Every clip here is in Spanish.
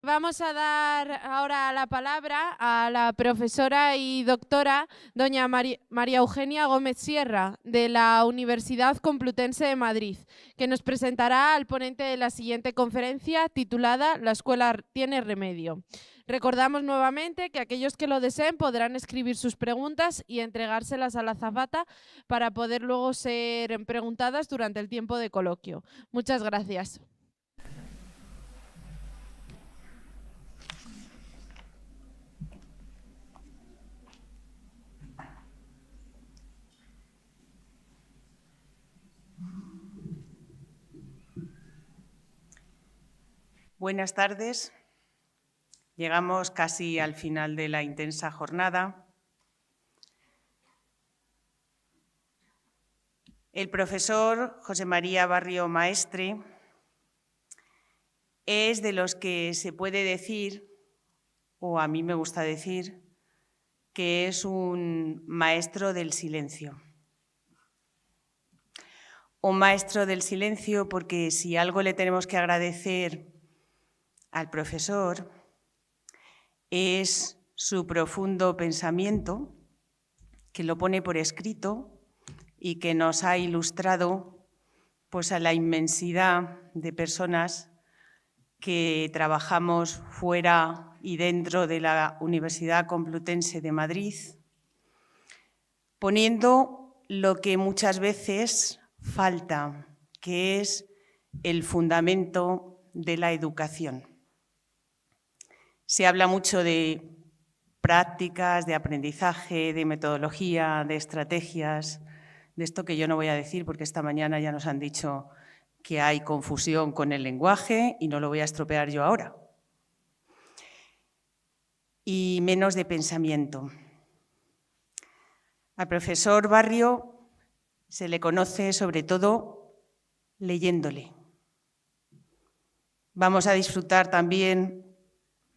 Vamos a dar ahora la palabra a la profesora y doctora doña María Eugenia Gómez Sierra, de la Universidad Complutense de Madrid, que nos presentará al ponente de la siguiente conferencia titulada «La escuela tiene remedio». Recordamos nuevamente que aquellos que lo deseen podrán escribir sus preguntas y entregárselas a la azafata para poder luego ser preguntadas durante el tiempo de coloquio. Muchas gracias. Buenas tardes. Llegamos casi al final de la intensa jornada. El profesor José María Barrio Maestre es de los que se puede decir, o a mí me gusta decir, que es un maestro del silencio. Un maestro del silencio porque si algo le tenemos que agradecer al profesor es su profundo pensamiento, que lo pone por escrito y que nos ha ilustrado pues, a la inmensidad de personas que trabajamos fuera y dentro de la Universidad Complutense de Madrid, poniendo lo que muchas veces falta, que es el fundamento de la educación. Se habla mucho de prácticas, de aprendizaje, de metodología, de estrategias, de esto que yo no voy a decir porque esta mañana ya nos han dicho que hay confusión con el lenguaje y no lo voy a estropear yo ahora. Y menos de pensamiento. Al profesor Barrio se le conoce sobre todo leyéndole. Vamos a disfrutar también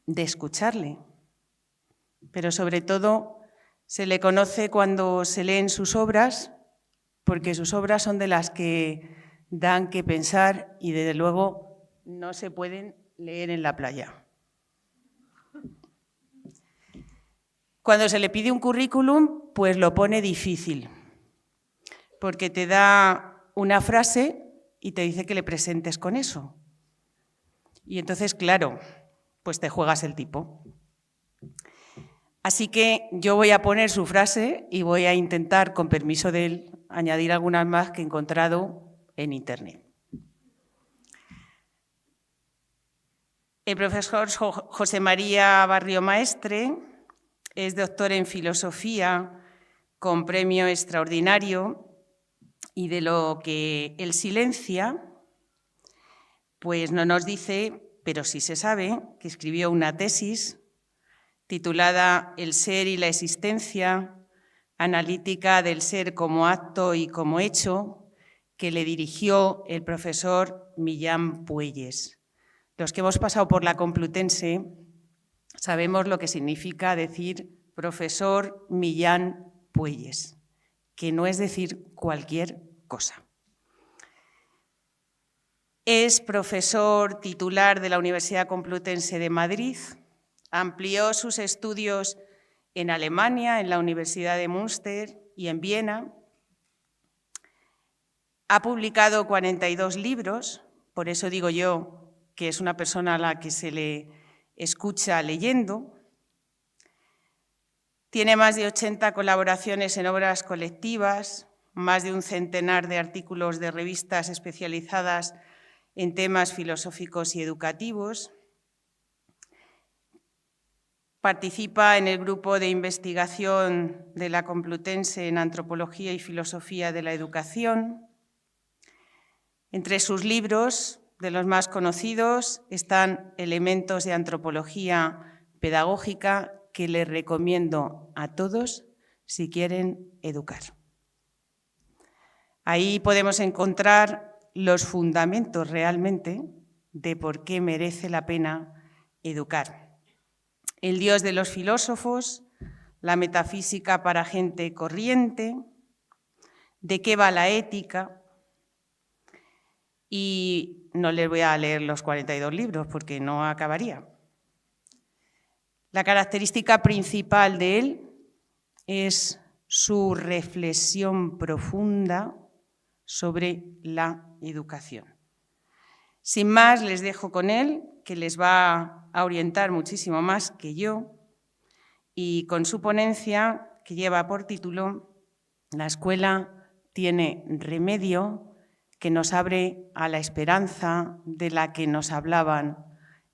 de escucharle, pero sobre todo se le conoce cuando se leen sus obras, porque sus obras son de las que dan que pensar y desde luego no se pueden leer en la playa. Cuando se le pide un currículum, pues lo pone difícil, porque te da una frase y te dice que le presentes con eso. Y entonces, claro, pues te juegas el tipo. Así que yo voy a poner su frase y voy a intentar, con permiso de él, añadir algunas más que he encontrado en Internet. El profesor José María Barrio Maestre es doctor en Filosofía con premio extraordinario y de lo que él silencia, pues no nos dice, pero sí se sabe, que escribió una tesis titulada El ser y la existencia, analítica del ser como acto y como hecho, que le dirigió el profesor Millán Puelles. Los que hemos pasado por la Complutense sabemos lo que significa decir profesor Millán Puelles, que no es decir cualquier cosa. Es profesor titular de la Universidad Complutense de Madrid, amplió sus estudios en Alemania, en la Universidad de Münster y en Viena. Ha publicado 42 libros, por eso digo yo que es una persona a la que se le escucha leyendo. Tiene más de 80 colaboraciones en obras colectivas, más de un centenar de artículos de revistas especializadas en temas filosóficos y educativos. Participa en el grupo de investigación de la Complutense en Antropología y Filosofía de la Educación. Entre sus libros, de los más conocidos, están Elementos de Antropología Pedagógica, que les recomiendo a todos si quieren educar. Ahí podemos encontrar los fundamentos realmente de por qué merece la pena educar. El Dios de los filósofos, la metafísica para gente corriente, de qué va la ética. Y no les voy a leer los 42 libros porque no acabaría. La característica principal de él es su reflexión profunda sobre la educación. Sin más, les dejo con él, que les va a orientar muchísimo más que yo, y con su ponencia, que lleva por título La escuela tiene remedio, que nos abre a la esperanza de la que nos hablaban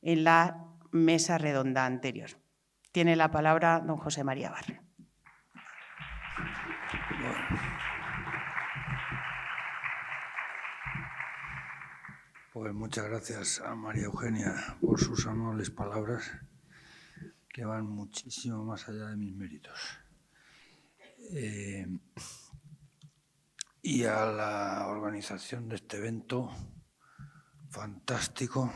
en la mesa redonda anterior. Tiene la palabra don José María Barrio. Pues muchas gracias a María Eugenia por sus amables palabras, que van muchísimo más allá de mis méritos. Y a la organización de este evento fantástico,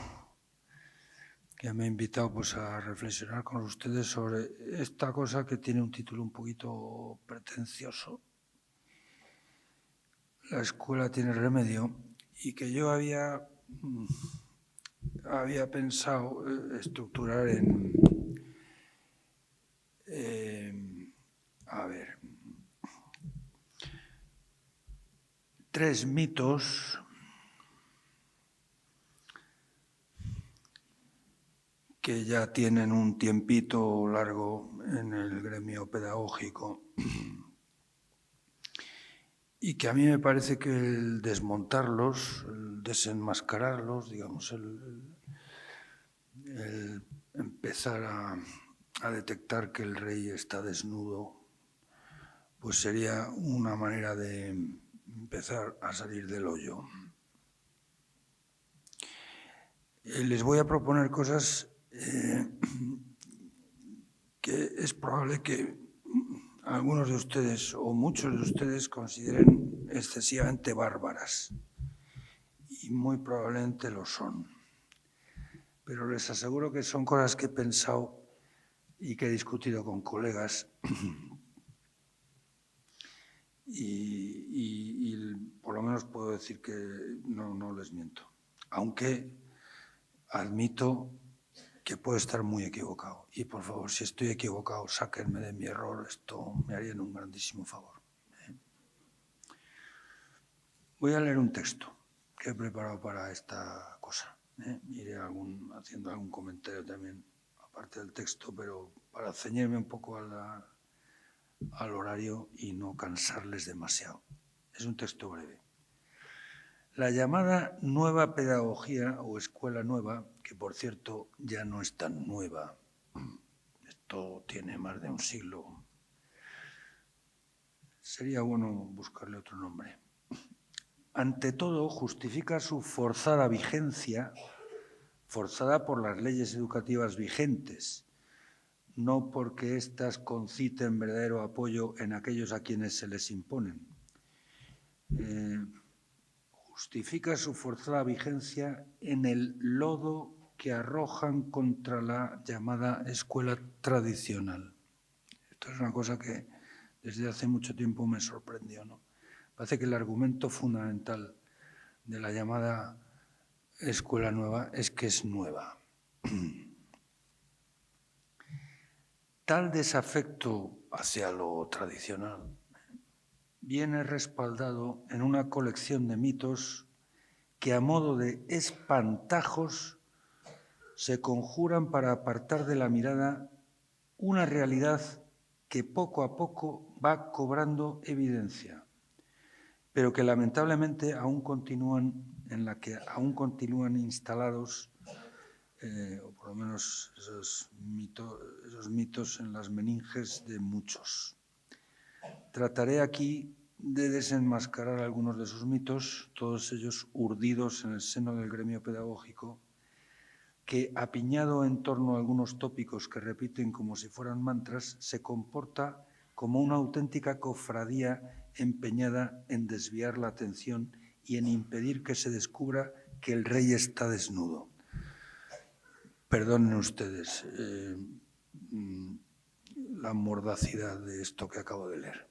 que me ha invitado pues, a reflexionar con ustedes sobre esta cosa que tiene un título un poquito pretencioso. La escuela tiene remedio, y que yo había pensado estructurar en tres mitos que ya tienen un tiempito largo en el gremio pedagógico y que a mí me parece que el desmontarlos, el desenmascararlos, digamos, el empezar a detectar que el rey está desnudo, pues sería una manera de empezar a salir del hoyo. Les voy a proponer cosas que es probable que algunos de ustedes o muchos de ustedes consideren excesivamente bárbaras, y muy probablemente lo son. Pero les aseguro que son cosas que he pensado y que he discutido con colegas y por lo menos puedo decir que no les miento, aunque admito que puedo estar muy equivocado. Y por favor, si estoy equivocado, sáquenme de mi error, esto me harían un grandísimo favor. Voy a leer un texto que he preparado para esta cosa. Iré haciendo algún comentario también, aparte del texto, pero para ceñirme un poco al horario y no cansarles demasiado. Es un texto breve. La llamada nueva pedagogía o escuela nueva, que por cierto ya no es tan nueva, esto tiene más de un siglo, sería bueno buscarle otro nombre. Ante todo, justifica su forzada vigencia, forzada por las leyes educativas vigentes, no porque éstas conciten verdadero apoyo en aquellos a quienes se les imponen. Justifica su forzada vigencia en el lodo que arrojan contra la llamada escuela tradicional. Esto es una cosa que desde hace mucho tiempo me sorprendió, ¿no? Parece que el argumento fundamental de la llamada escuela nueva es que es nueva. Tal desafecto hacia lo tradicional viene respaldado en una colección de mitos que a modo de espantajos se conjuran para apartar de la mirada una realidad que poco a poco va cobrando evidencia, pero que lamentablemente aún continúan instalados, o por lo menos esos mitos en las meninges de muchos. Trataré aquí de desenmascarar algunos de esos mitos, todos ellos urdidos en el seno del gremio pedagógico, que, apiñado en torno a algunos tópicos que repiten como si fueran mantras, se comporta como una auténtica cofradía empeñada en desviar la atención y en impedir que se descubra que el rey está desnudo. Perdonen ustedes la mordacidad de esto que acabo de leer.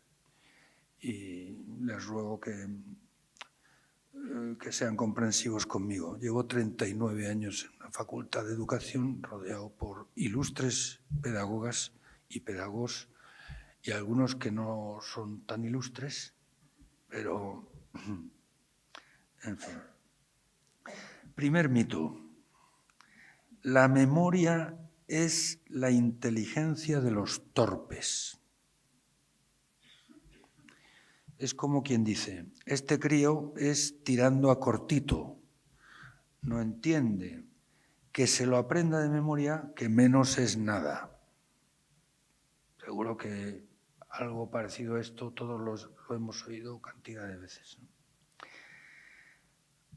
Y les ruego que sean comprensivos conmigo. Llevo 39 años en una la Facultad de Educación, rodeado por ilustres pedagogas y pedagogos, y algunos que no son tan ilustres, pero, en fin. Primer mito. La memoria es la inteligencia de los torpes. Es como quien dice, este crío es tirando a cortito, no entiende, que se lo aprenda de memoria, que menos es nada. Seguro que algo parecido a esto todos lo hemos oído cantidad de veces, ¿no?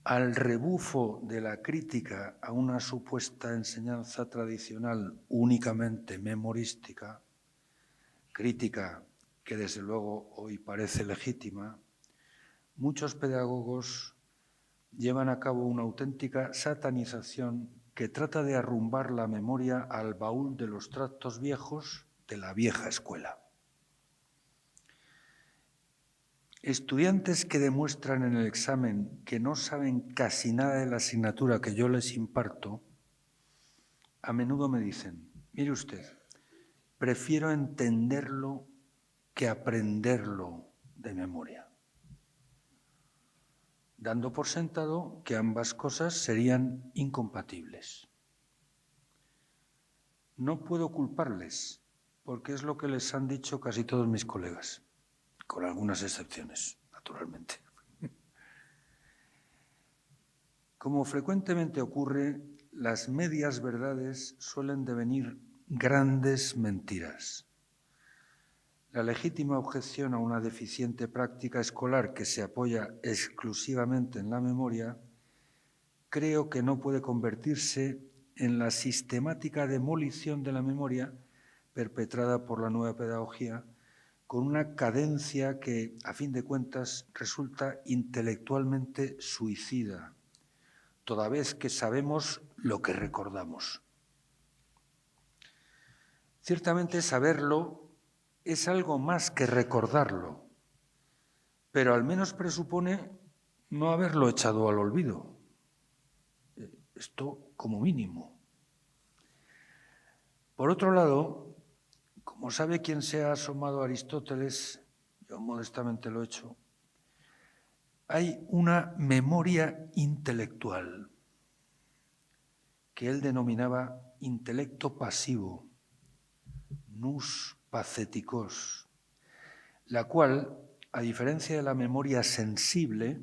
Al rebufo de la crítica a una supuesta enseñanza tradicional únicamente memorística, crítica que desde luego hoy parece legítima, muchos pedagogos llevan a cabo una auténtica satanización que trata de arrumbar la memoria al baúl de los tractos viejos de la vieja escuela. Estudiantes que demuestran en el examen que no saben casi nada de la asignatura que yo les imparto, a menudo me dicen, mire usted, prefiero entenderlo que aprenderlo de memoria, dando por sentado que ambas cosas serían incompatibles. No puedo culparles, porque es lo que les han dicho casi todos mis colegas, con algunas excepciones, naturalmente. Como frecuentemente ocurre, las medias verdades suelen devenir grandes mentiras. La legítima objeción a una deficiente práctica escolar que se apoya exclusivamente en la memoria, creo que no puede convertirse en la sistemática demolición de la memoria perpetrada por la nueva pedagogía, con una cadencia que, a fin de cuentas, resulta intelectualmente suicida, toda vez que sabemos lo que recordamos. Ciertamente saberlo es algo más que recordarlo, pero al menos presupone no haberlo echado al olvido. Esto como mínimo. Por otro lado, como sabe quien se ha asomado a Aristóteles, yo modestamente lo he hecho, hay una memoria intelectual que él denominaba intelecto pasivo, nous patheticos, la cual, a diferencia de la memoria sensible,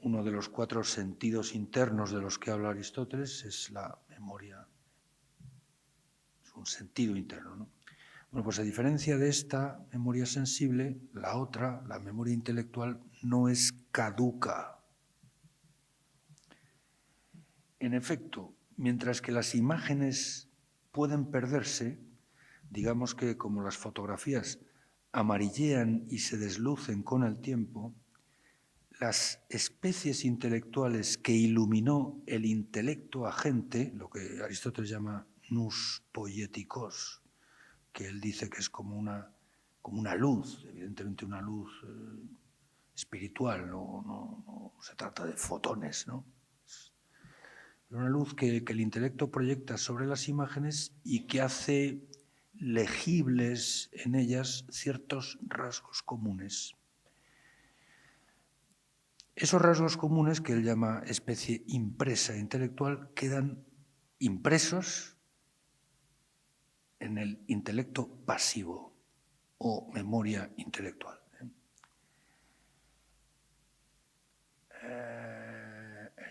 uno de los 4 sentidos internos de los que habla Aristóteles es la memoria, es un sentido interno, ¿no? Bueno, pues a diferencia de esta memoria sensible, la otra, la memoria intelectual, no es caduca. En efecto, mientras que las imágenes pueden perderse, digamos que como las fotografías amarillean y se deslucen con el tiempo, las especies intelectuales que iluminó el intelecto agente, lo que Aristóteles llama nous poietikos, que él dice que es como una luz, evidentemente una luz espiritual, no se trata de fotones, ¿no? Una luz que el intelecto proyecta sobre las imágenes y que hace legibles en ellas ciertos rasgos comunes. Esos rasgos comunes, que él llama especie impresa intelectual, quedan impresos en el intelecto pasivo o memoria intelectual.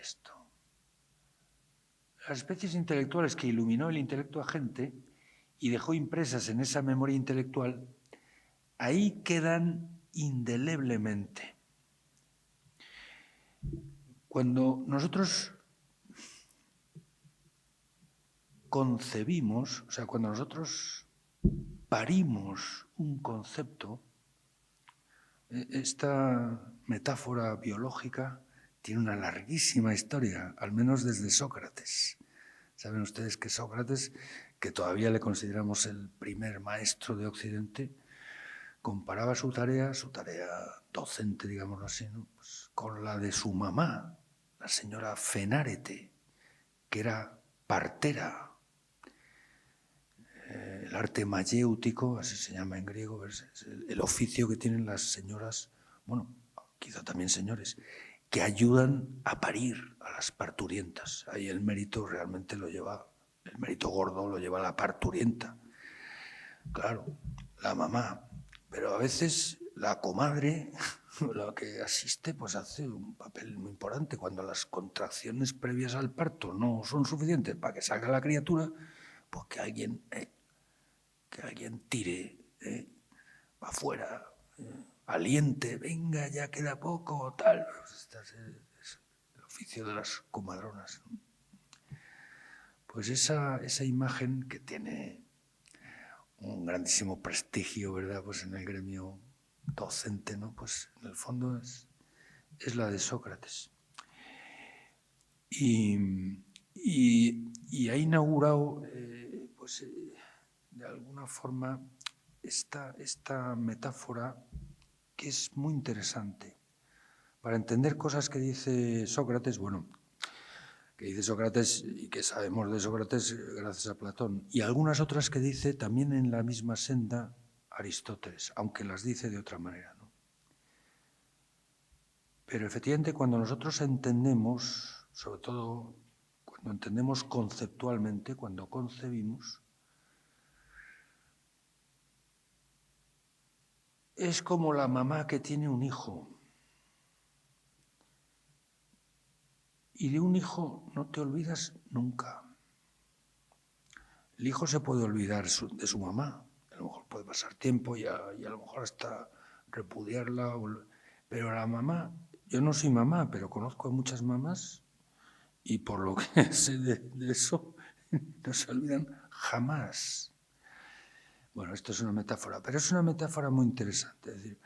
Esto. Las especies intelectuales que iluminó el intelecto agente y dejó impresas en esa memoria intelectual, ahí quedan indeleblemente. Cuando nosotros concebimos, o sea, cuando nosotros parimos un concepto, esta metáfora biológica tiene una larguísima historia, al menos desde Sócrates. Saben ustedes que Sócrates, que todavía le consideramos el primer maestro de Occidente, comparaba su tarea docente, digámoslo así, ¿no? Pues con la de su mamá, la señora Fenárete, que era partera. El arte mayéutico, así se llama en griego, es el oficio que tienen las señoras, bueno, quizá también señores, que ayudan a parir a las parturientas. Ahí el mérito realmente lo lleva, el mérito gordo lo lleva la parturienta. Claro, la mamá, pero a veces la comadre, la que asiste, pues hace un papel muy importante. Cuando las contracciones previas al parto no son suficientes para que salga la criatura, pues que alguien tire para afuera, aliente, venga, ya queda poco, tal. Este es el oficio de las comadronas, ¿no? Pues esa imagen que tiene un grandísimo prestigio, ¿verdad? Pues en el gremio docente, ¿no? Pues en el fondo es la de Sócrates. Y ha inaugurado, de alguna forma, esta metáfora que es muy interesante para entender cosas que dice Sócrates, bueno, que dice Sócrates y que sabemos de Sócrates gracias a Platón, y algunas otras que dice también en la misma senda Aristóteles, aunque las dice de otra manera, ¿no? Pero efectivamente cuando nosotros entendemos, sobre todo cuando entendemos conceptualmente, cuando concebimos, es como la mamá que tiene un hijo. Y de un hijo no te olvidas nunca. El hijo se puede olvidar de su mamá, a lo mejor puede pasar tiempo y a lo mejor hasta repudiarla, pero la mamá, yo no soy mamá, pero conozco a muchas mamás y por lo que sé de eso, no se olvidan jamás. Bueno, esto es una metáfora, pero es una metáfora muy interesante. Es decir,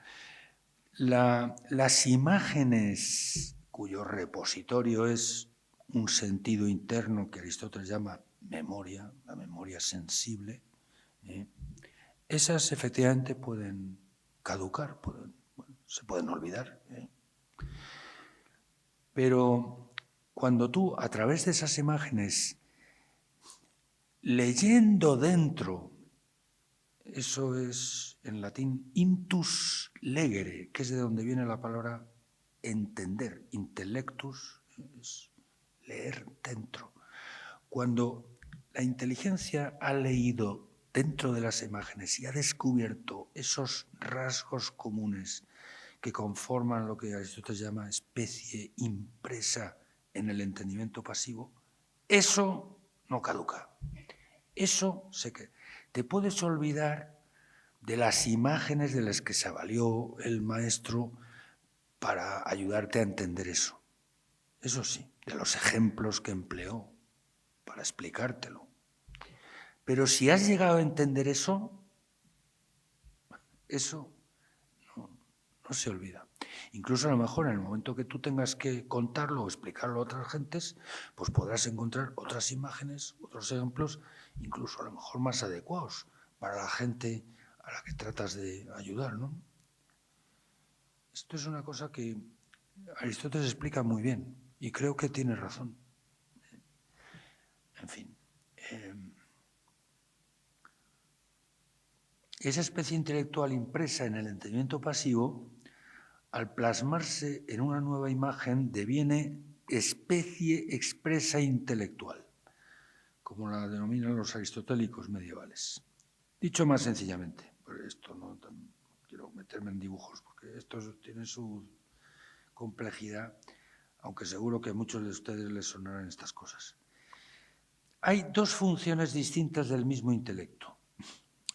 las imágenes cuyo repositorio es un sentido interno que Aristóteles llama memoria, la memoria sensible, esas efectivamente pueden caducar, se pueden olvidar. Pero cuando tú, a través de esas imágenes, leyendo dentro, eso es en latín intus legere, que es de donde viene la palabra entender. Intellectus es leer dentro. Cuando la inteligencia ha leído dentro de las imágenes y ha descubierto esos rasgos comunes que conforman lo que Aristóteles llama especie impresa en el entendimiento pasivo, eso no caduca. Eso sé que te puedes olvidar de las imágenes de las que se valió el maestro para ayudarte a entender eso. Eso sí, de los ejemplos que empleó para explicártelo. Pero si has llegado a entender eso no se olvida. Incluso a lo mejor en el momento que tú tengas que contarlo o explicarlo a otras gentes, pues podrás encontrar otras imágenes, otros ejemplos, incluso a lo mejor más adecuados para la gente a la que tratas de ayudar, ¿no? Esto es una cosa que Aristóteles explica muy bien y creo que tiene razón. En fin. Esa especie intelectual impresa en el entendimiento pasivo, al plasmarse en una nueva imagen, deviene especie expresa intelectual, como la denominan los aristotélicos medievales. Dicho más sencillamente, por esto no quiero meterme en dibujos, porque esto tiene su complejidad, aunque seguro que a muchos de ustedes les sonarán estas cosas. Hay dos funciones distintas del mismo intelecto.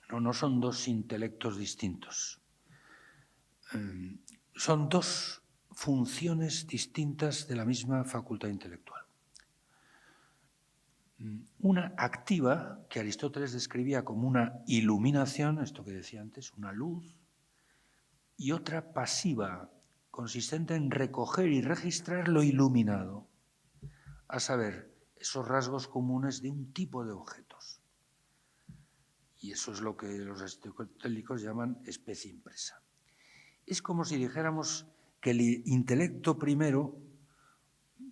No son dos intelectos distintos. Son dos funciones distintas de la misma facultad intelectual. Una activa, que Aristóteles describía como una iluminación, esto que decía antes, una luz, y otra pasiva, consistente en recoger y registrar lo iluminado, a saber, esos rasgos comunes de un tipo de objetos. Y eso es lo que los aristotélicos llaman especie impresa. Es como si dijéramos que el intelecto primero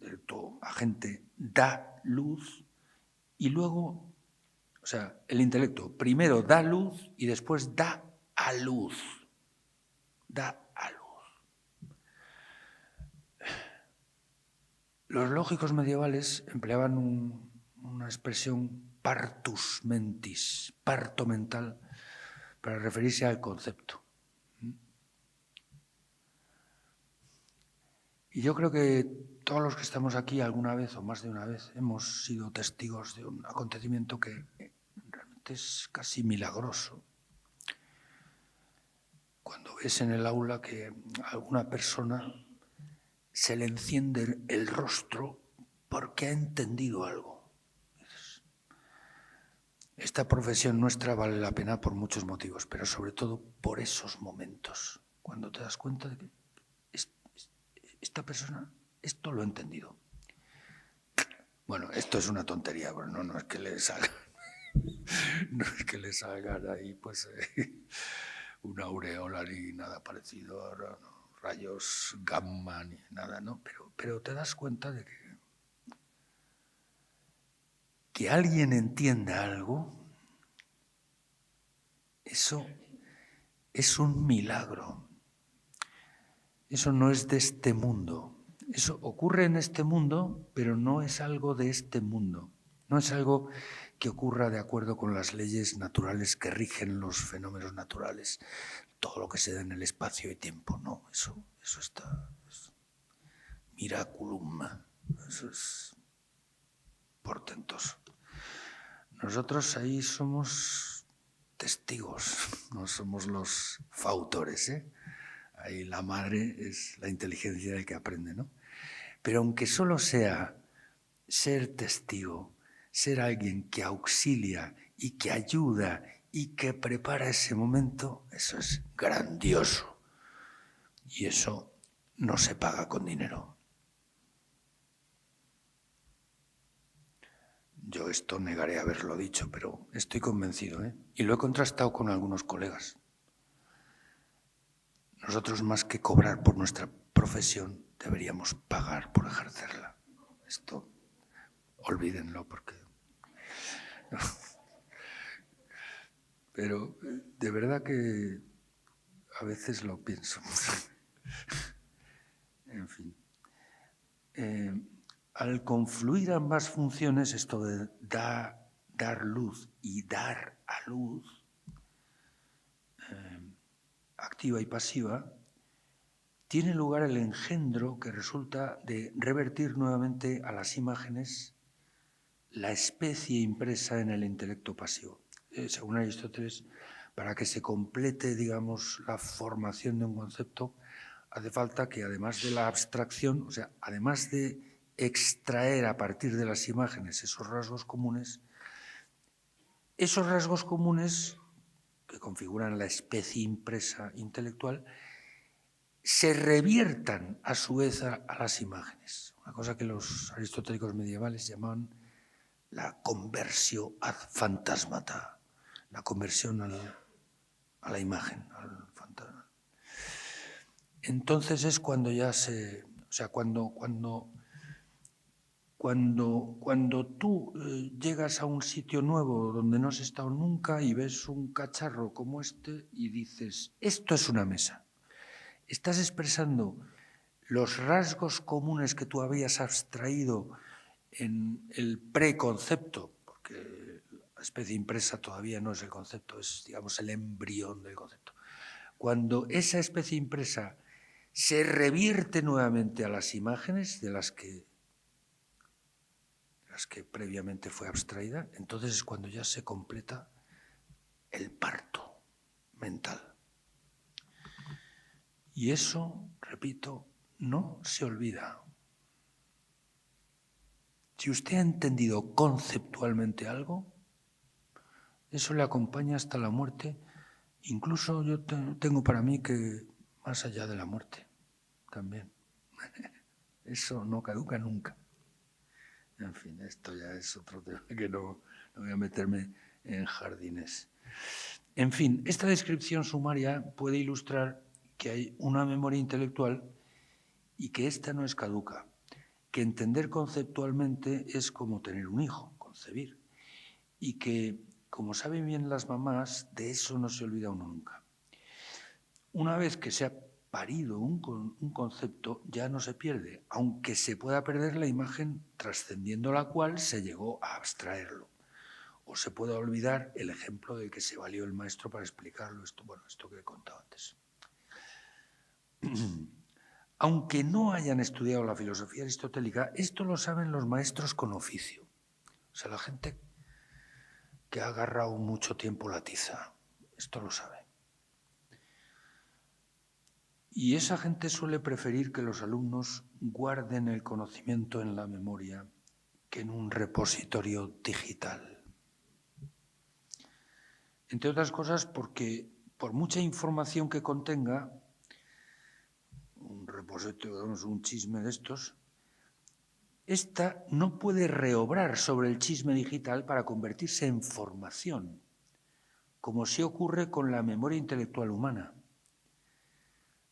intelecto agente, da luz y luego, o sea, el intelecto primero da luz y después da a luz. Da a luz. Los lógicos medievales empleaban una expresión partus mentis, parto mental, para referirse al concepto. Y yo creo que todos los que estamos aquí alguna vez o más de una vez hemos sido testigos de un acontecimiento que realmente es casi milagroso. Cuando ves en el aula que a alguna persona se le enciende el rostro porque ha entendido algo. Esta profesión nuestra vale la pena por muchos motivos, pero sobre todo por esos momentos, cuando te das cuenta de que esta persona esto lo ha entendido. Bueno, esto es una tontería, pero no es que le salgan, no es que le salgan ahí pues una aureola ni nada parecido, ahora, no, rayos gamma ni nada, ¿no? Pero te das cuenta de que alguien entienda algo, eso es un milagro. Eso no es de este mundo. Eso ocurre en este mundo, pero no es algo de este mundo. No es algo que ocurra de acuerdo con las leyes naturales que rigen los fenómenos naturales. Todo lo que se da en el espacio y tiempo. No, eso está... Es miraculum. Eso es portentoso. Nosotros ahí somos testigos, no somos los fautores, ¿eh? Ahí la madre es la inteligencia del que aprende, ¿no? Pero aunque solo sea ser testigo, ser alguien que auxilia y que ayuda y que prepara ese momento, eso es grandioso. Y eso no se paga con dinero. Yo esto negaré haberlo dicho, pero estoy convencido, ¿eh? Y lo he contrastado con algunos colegas. Nosotros, más que cobrar por nuestra profesión, deberíamos pagar por ejercerla. Esto, olvídenlo, porque... No. Pero de verdad que a veces lo pienso. En fin. Al confluir ambas funciones, esto de dar luz y dar a luz, activa y pasiva, tiene lugar el engendro que resulta de revertir nuevamente a las imágenes la especie impresa en el intelecto pasivo. Según Aristóteles, para que se complete, digamos, la formación de un concepto, hace falta que además de la abstracción, o sea, además de extraer a partir de las imágenes esos rasgos comunes que configuran la especie impresa intelectual, se reviertan a su vez a las imágenes. Una cosa que los aristotélicos medievales llamaban la conversión ad phantasmata, la conversión a la imagen, al fantasma. Entonces es cuando ya se... O sea, cuando tú llegas a un sitio nuevo donde no has estado nunca y ves un cacharro como este y dices, esto es una mesa. Estás expresando los rasgos comunes que tú habías abstraído en el preconcepto, porque la especie impresa todavía no es el concepto, es, digamos, el embrión del concepto. Cuando esa especie impresa se revierte nuevamente a las imágenes de las que previamente fue abstraída, entonces es cuando ya se completa el parto mental. Y eso, repito, no se olvida. Si usted ha entendido conceptualmente algo, eso le acompaña hasta la muerte. Incluso yo tengo para mí que más allá de la muerte también. Eso no caduca nunca. En fin, esto ya es otro tema que no voy a meterme en jardines. En fin, esta descripción sumaria puede ilustrar que hay una memoria intelectual y que esta no es caduca. que entender conceptualmente es como tener un hijo, concebir, y que, como saben bien las mamás, de eso no se olvida uno nunca. Una vez que se ha parido un concepto, ya no se pierde, aunque se pueda perder la imagen trascendiendo la cual se llegó a abstraerlo. O se pueda olvidar el ejemplo del que se valió el maestro para explicarlo, esto que he contado antes. Aunque no hayan estudiado la filosofía aristotélica, esto lo saben los maestros con oficio. O sea, la gente que ha agarrado mucho tiempo la tiza, esto lo sabe. Y esa gente suele preferir que los alumnos guarden el conocimiento en la memoria que en un repositorio digital. Entre otras cosas porque por mucha información que contenga, un repositorio, un chisme de estos, esta no puede reobrar sobre el chisme digital para convertirse en formación, como sí ocurre con la memoria intelectual humana.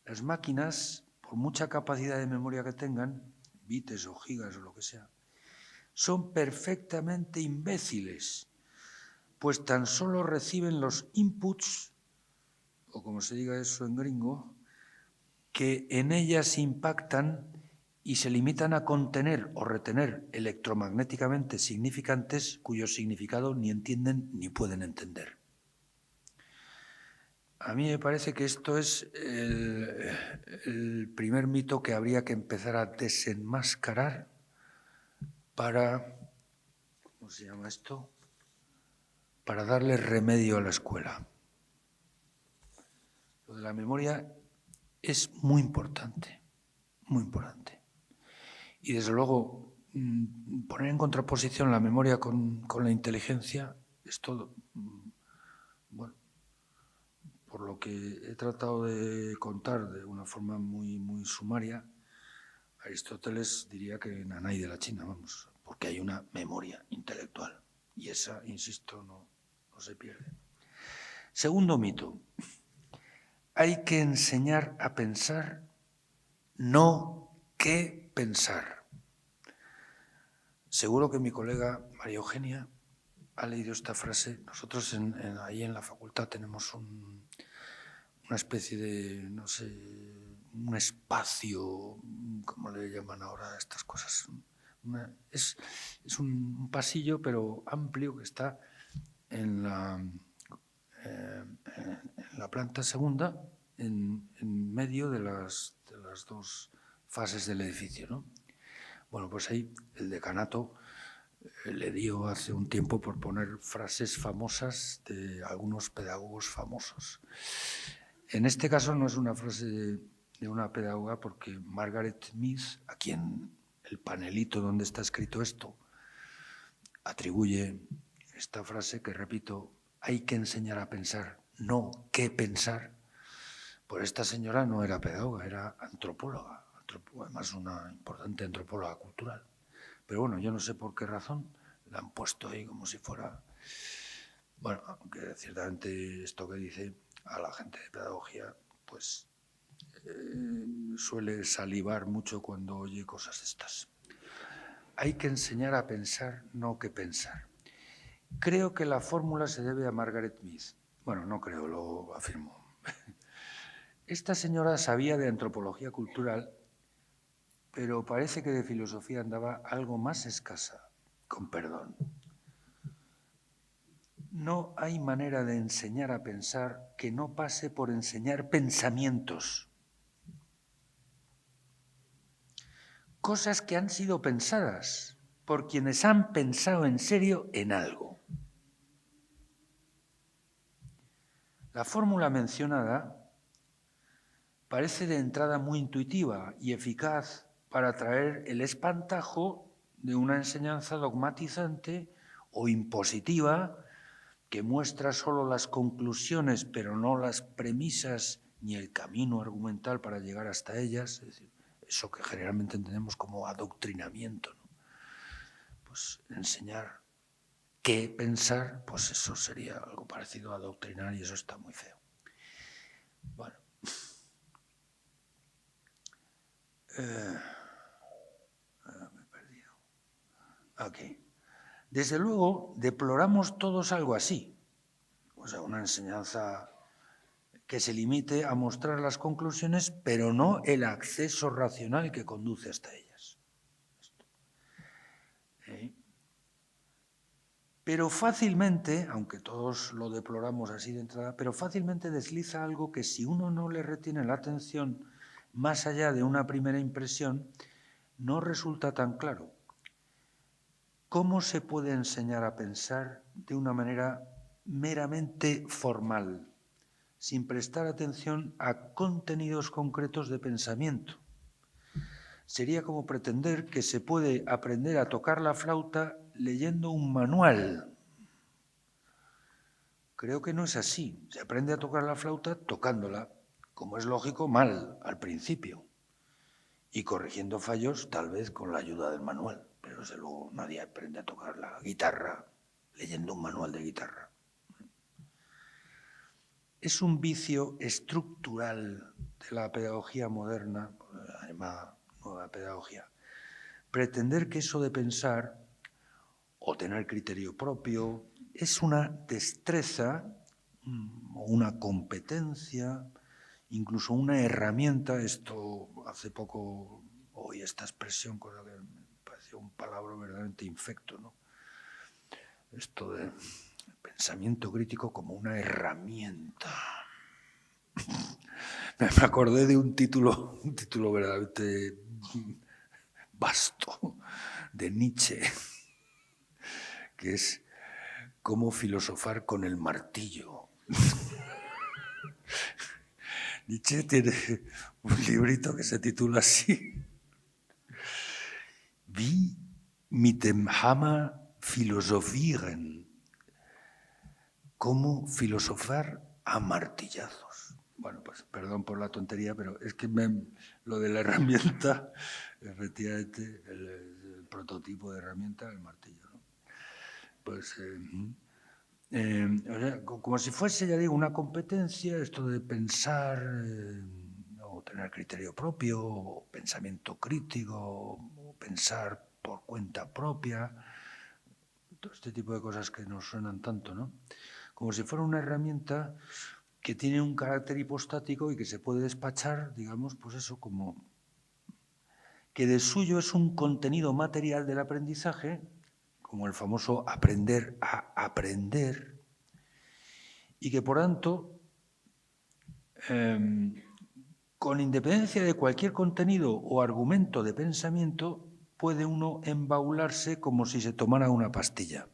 Las máquinas, por mucha capacidad de memoria que tengan, bites o gigas o lo que sea, son perfectamente imbéciles, pues tan solo reciben los inputs, o como se diga eso en gringo, que en ellas impactan y se limitan a contener o retener electromagnéticamente significantes cuyo significado ni entienden ni pueden entender. A mí me parece que esto es el primer mito que habría que empezar a desenmascarar para, ¿cómo se llama esto? Para darle remedio a la escuela. Lo de la memoria es muy importante, muy importante. Y desde luego, poner en contraposición la memoria con la inteligencia es todo, bueno, por lo que he tratado de contar de una forma muy sumaria, Aristóteles diría que nanay de la China, vamos, porque hay una memoria intelectual y esa, insisto, no se pierde. Segundo mito, hay que enseñar a pensar, no qué pensar. Seguro que mi colega María Eugenia ha leído esta frase. Nosotros ahí en la facultad tenemos una especie de, no sé, un espacio, ¿cómo le llaman ahora a estas cosas? Es un pasillo, pero amplio, que está en la planta segunda, en medio de las dos fases del edificio, ¿no? Bueno, pues ahí el decanato le dio hace un tiempo por poner frases famosas de algunos pedagogos famosos. En este caso no es una frase de una pedagoga porque Margaret Mead, a quien el panelito donde está escrito esto atribuye esta frase que, repito, hay que enseñar a pensar, no qué pensar. Pues esta señora no era pedagoga, era antropóloga, además una importante antropóloga cultural. Pero bueno, yo no sé por qué razón la han puesto ahí como si fuera... Bueno, aunque ciertamente esto que dice a la gente de pedagogía, pues suele salivar mucho cuando oye cosas de estas. Hay que enseñar a pensar, no qué pensar. Creo que la fórmula se debe a Margaret Mead. Bueno, no creo, lo afirmo. Esta señora sabía de antropología cultural, pero parece que de filosofía andaba algo más escasa, con perdón. No hay manera de enseñar a pensar que no pase por enseñar pensamientos. Cosas que han sido pensadas por quienes han pensado en serio en algo. La fórmula mencionada parece de entrada muy intuitiva y eficaz para traer el espantajo de una enseñanza dogmatizante o impositiva que muestra solo las conclusiones pero no las premisas ni el camino argumental para llegar hasta ellas, es decir, eso que generalmente entendemos como adoctrinamiento, ¿no? Pues enseñar qué pensar, pues eso sería algo parecido a adoctrinar y eso está muy feo. Bueno. A ver. aquí. Desde luego, deploramos todos algo así. O sea, una enseñanza que se limite a mostrar las conclusiones, pero no el acceso racional que conduce hasta ellas. Pero fácilmente, aunque todos lo deploramos así de entrada, pero fácilmente desliza algo que si uno no le retiene la atención más allá de una primera impresión, no resulta tan claro. ¿Cómo se puede enseñar a pensar de una manera meramente formal, sin prestar atención a contenidos concretos de pensamiento? Sería como pretender que se puede aprender a tocar la flauta leyendo un manual. Creo que no es así. Se aprende a tocar la flauta tocándola, como es lógico, mal al principio, y corrigiendo fallos tal vez con la ayuda del manual. Pero desde luego nadie aprende a tocar la guitarra leyendo un manual de guitarra. Es un vicio estructural de la pedagogía moderna, la llamada nueva pedagogía, pretender que eso de pensar o tener criterio propio es una destreza o una competencia, incluso una herramienta. Esto hace poco oí esta expresión, cosa que me pareció un palabra verdaderamente infecto, ¿no? Esto de pensamiento crítico como una herramienta. Me acordé de un título verdaderamente vasto de Nietzsche, que es Cómo filosofar con el martillo. Nietzsche tiene un librito que se titula así: Wie mit dem Hammer philosophieren. Cómo filosofar a martillazos. Bueno, pues perdón por la tontería, pero es que lo de la herramienta, efectivamente, el prototipo de herramienta, el martillo, ¿no? Pues, o sea, como si fuese, ya digo, una competencia, esto de pensar, o tener criterio propio, o pensamiento crítico, o pensar por cuenta propia, todo este tipo de cosas que nos suenan tanto, ¿no? Como si fuera una herramienta que tiene un carácter hipostático y que se puede despachar, digamos, pues eso, como que de suyo es un contenido material del aprendizaje, como el famoso aprender a aprender, y que por tanto, con independencia de cualquier contenido o argumento de pensamiento, puede uno embaularse como si se tomara una pastilla.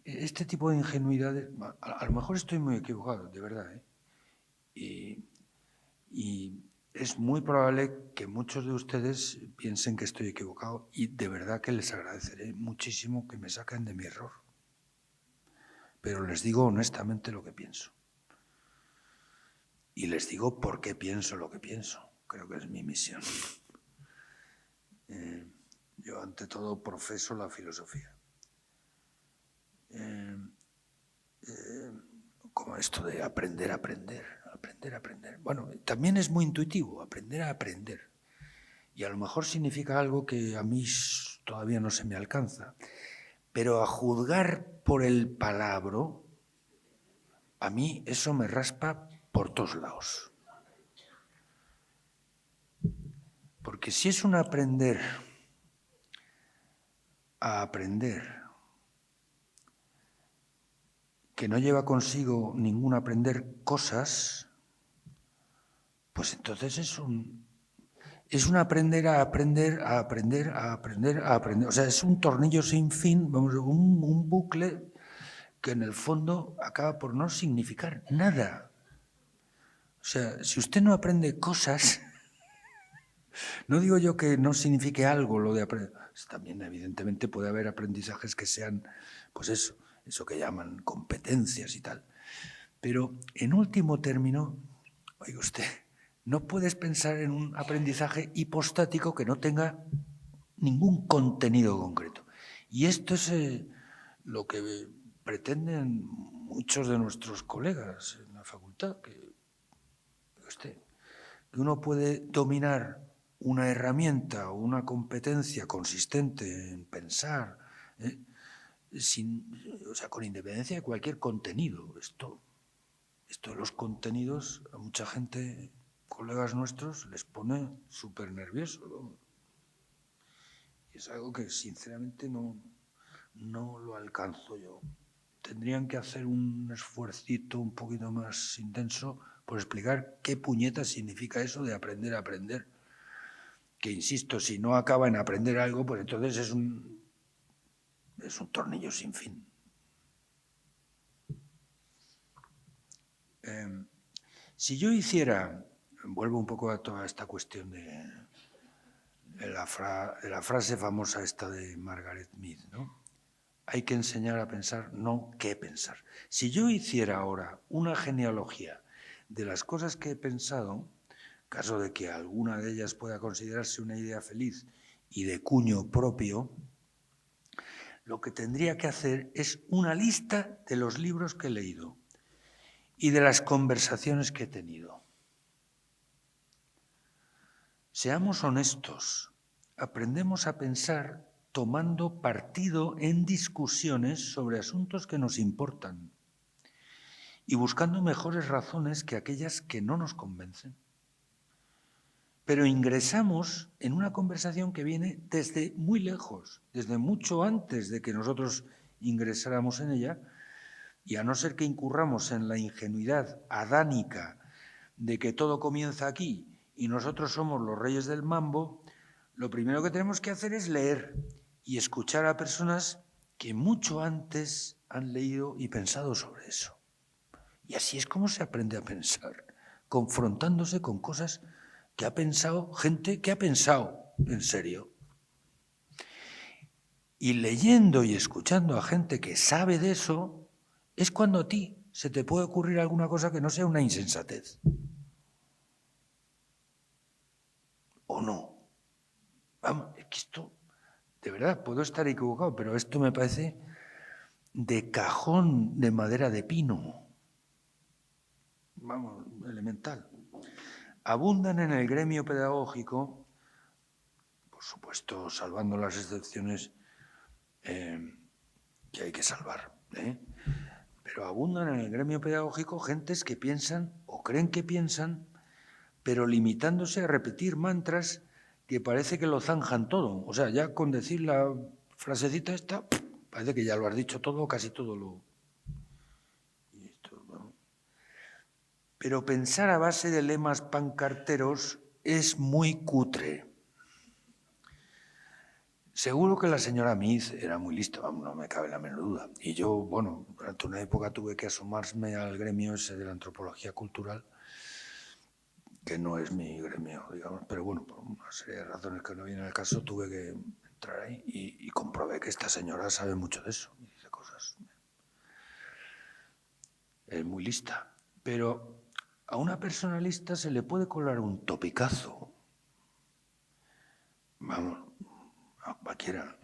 Este tipo de ingenuidades, a lo mejor estoy muy equivocado, de verdad, ¿eh? Y es muy probable que muchos de ustedes piensen que estoy equivocado y de verdad que les agradeceré muchísimo que me saquen de mi error. Pero les digo honestamente lo que pienso. Y les digo por qué pienso lo que pienso. Creo que es mi misión. Yo ante todo profeso la filosofía. Como esto de aprender a aprender. Bueno, también es muy intuitivo, aprender a aprender. Y a lo mejor significa algo que a mí todavía no se me alcanza. Pero a juzgar por el palabro, a mí eso me raspa por todos lados. Porque si es un aprender a aprender que no lleva consigo ningún aprender cosas, pues entonces es un aprender a aprender, a aprender, a aprender, a aprender. O sea, es un tornillo sin fin, vamos, un bucle que en el fondo acaba por no significar nada. O sea, si usted no aprende cosas, no digo yo que no signifique algo lo de aprender. También evidentemente puede haber aprendizajes que sean, pues eso que llaman competencias y tal. Pero en último término, oiga usted, no puedes pensar en un aprendizaje hipostático que no tenga ningún contenido concreto. Y esto es lo que pretenden muchos de nuestros colegas en la facultad, que uno puede dominar una herramienta o una competencia consistente en pensar, con independencia de cualquier contenido. Esto de los contenidos a mucha gente, colegas nuestros, les pone súper nerviosos. Y es algo que sinceramente no lo alcanzo yo. Tendrían que hacer un esfuercito un poquito más intenso por explicar qué puñetas significa eso de aprender a aprender. Que, insisto, si no acaba en aprender algo, pues entonces es un tornillo sin fin. Si yo hiciera, vuelvo un poco a toda esta cuestión de la frase famosa esta de Margaret Mead, ¿no? Hay que enseñar a pensar, no qué pensar. Si yo hiciera ahora una genealogía de las cosas que he pensado, caso de que alguna de ellas pueda considerarse una idea feliz y de cuño propio, lo que tendría que hacer es una lista de los libros que he leído y de las conversaciones que he tenido. Seamos honestos, aprendemos a pensar tomando partido en discusiones sobre asuntos que nos importan y buscando mejores razones que aquellas que no nos convencen. Pero ingresamos en una conversación que viene desde muy lejos, desde mucho antes de que nosotros ingresáramos en ella, y a no ser que incurramos en la ingenuidad adánica de que todo comienza aquí y nosotros somos los reyes del mambo, lo primero que tenemos que hacer es leer y escuchar a personas que mucho antes han leído y pensado sobre eso. Y así es como se aprende a pensar, confrontándose con cosas que ha pensado gente que ha pensado en serio. Y leyendo y escuchando a gente que sabe de eso, es cuando a ti se te puede ocurrir alguna cosa que no sea una insensatez. ¿O no? Vamos, es que esto, de verdad, puedo estar equivocado, pero esto me parece de cajón de madera de pino. Vamos, elemental. Abundan en el gremio pedagógico, por supuesto, salvando las excepciones que hay que salvar, pero abundan en el gremio pedagógico gentes que piensan o creen que piensan, pero limitándose a repetir mantras que parece que lo zanjan todo. O sea, ya con decir la frasecita esta, parece que ya lo has dicho todo, casi todo lo... Pero pensar a base de lemas pancarteros es muy cutre. Seguro que la señora Mead era muy lista, no me cabe la menor duda. Y yo, bueno, durante una época tuve que asomarme al gremio ese de la antropología cultural, que no es mi gremio, digamos, pero bueno, por una serie de razones que no vienen al caso, tuve que entrar ahí y comprobé que esta señora sabe mucho de eso y dice cosas. Es muy lista, pero a una persona lista se le puede colar un topicazo. Vamos, a cualquiera.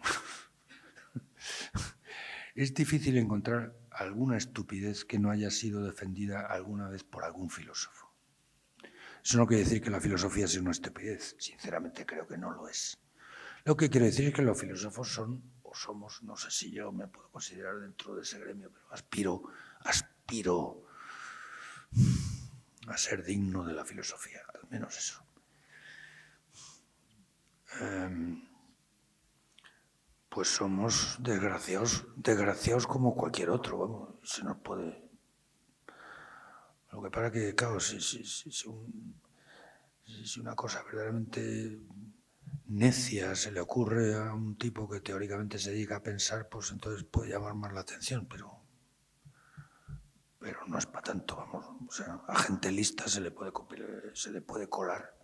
Es difícil encontrar alguna estupidez que no haya sido defendida alguna vez por algún filósofo. Eso no quiere decir que la filosofía sea una estupidez. Sinceramente creo que no lo es. Lo que quiere decir es que los filósofos son o somos, no sé si yo me puedo considerar dentro de ese gremio, pero aspiro a ser digno de la filosofía, al menos eso. Pues somos desgraciados como cualquier otro, vamos, se nos puede... Lo que pasa es que, claro, si una cosa verdaderamente necia se le ocurre a un tipo que teóricamente se dedica a pensar, pues entonces puede llamar más la atención, pero no es para tanto, vamos. O sea, a gente lista se le puede colar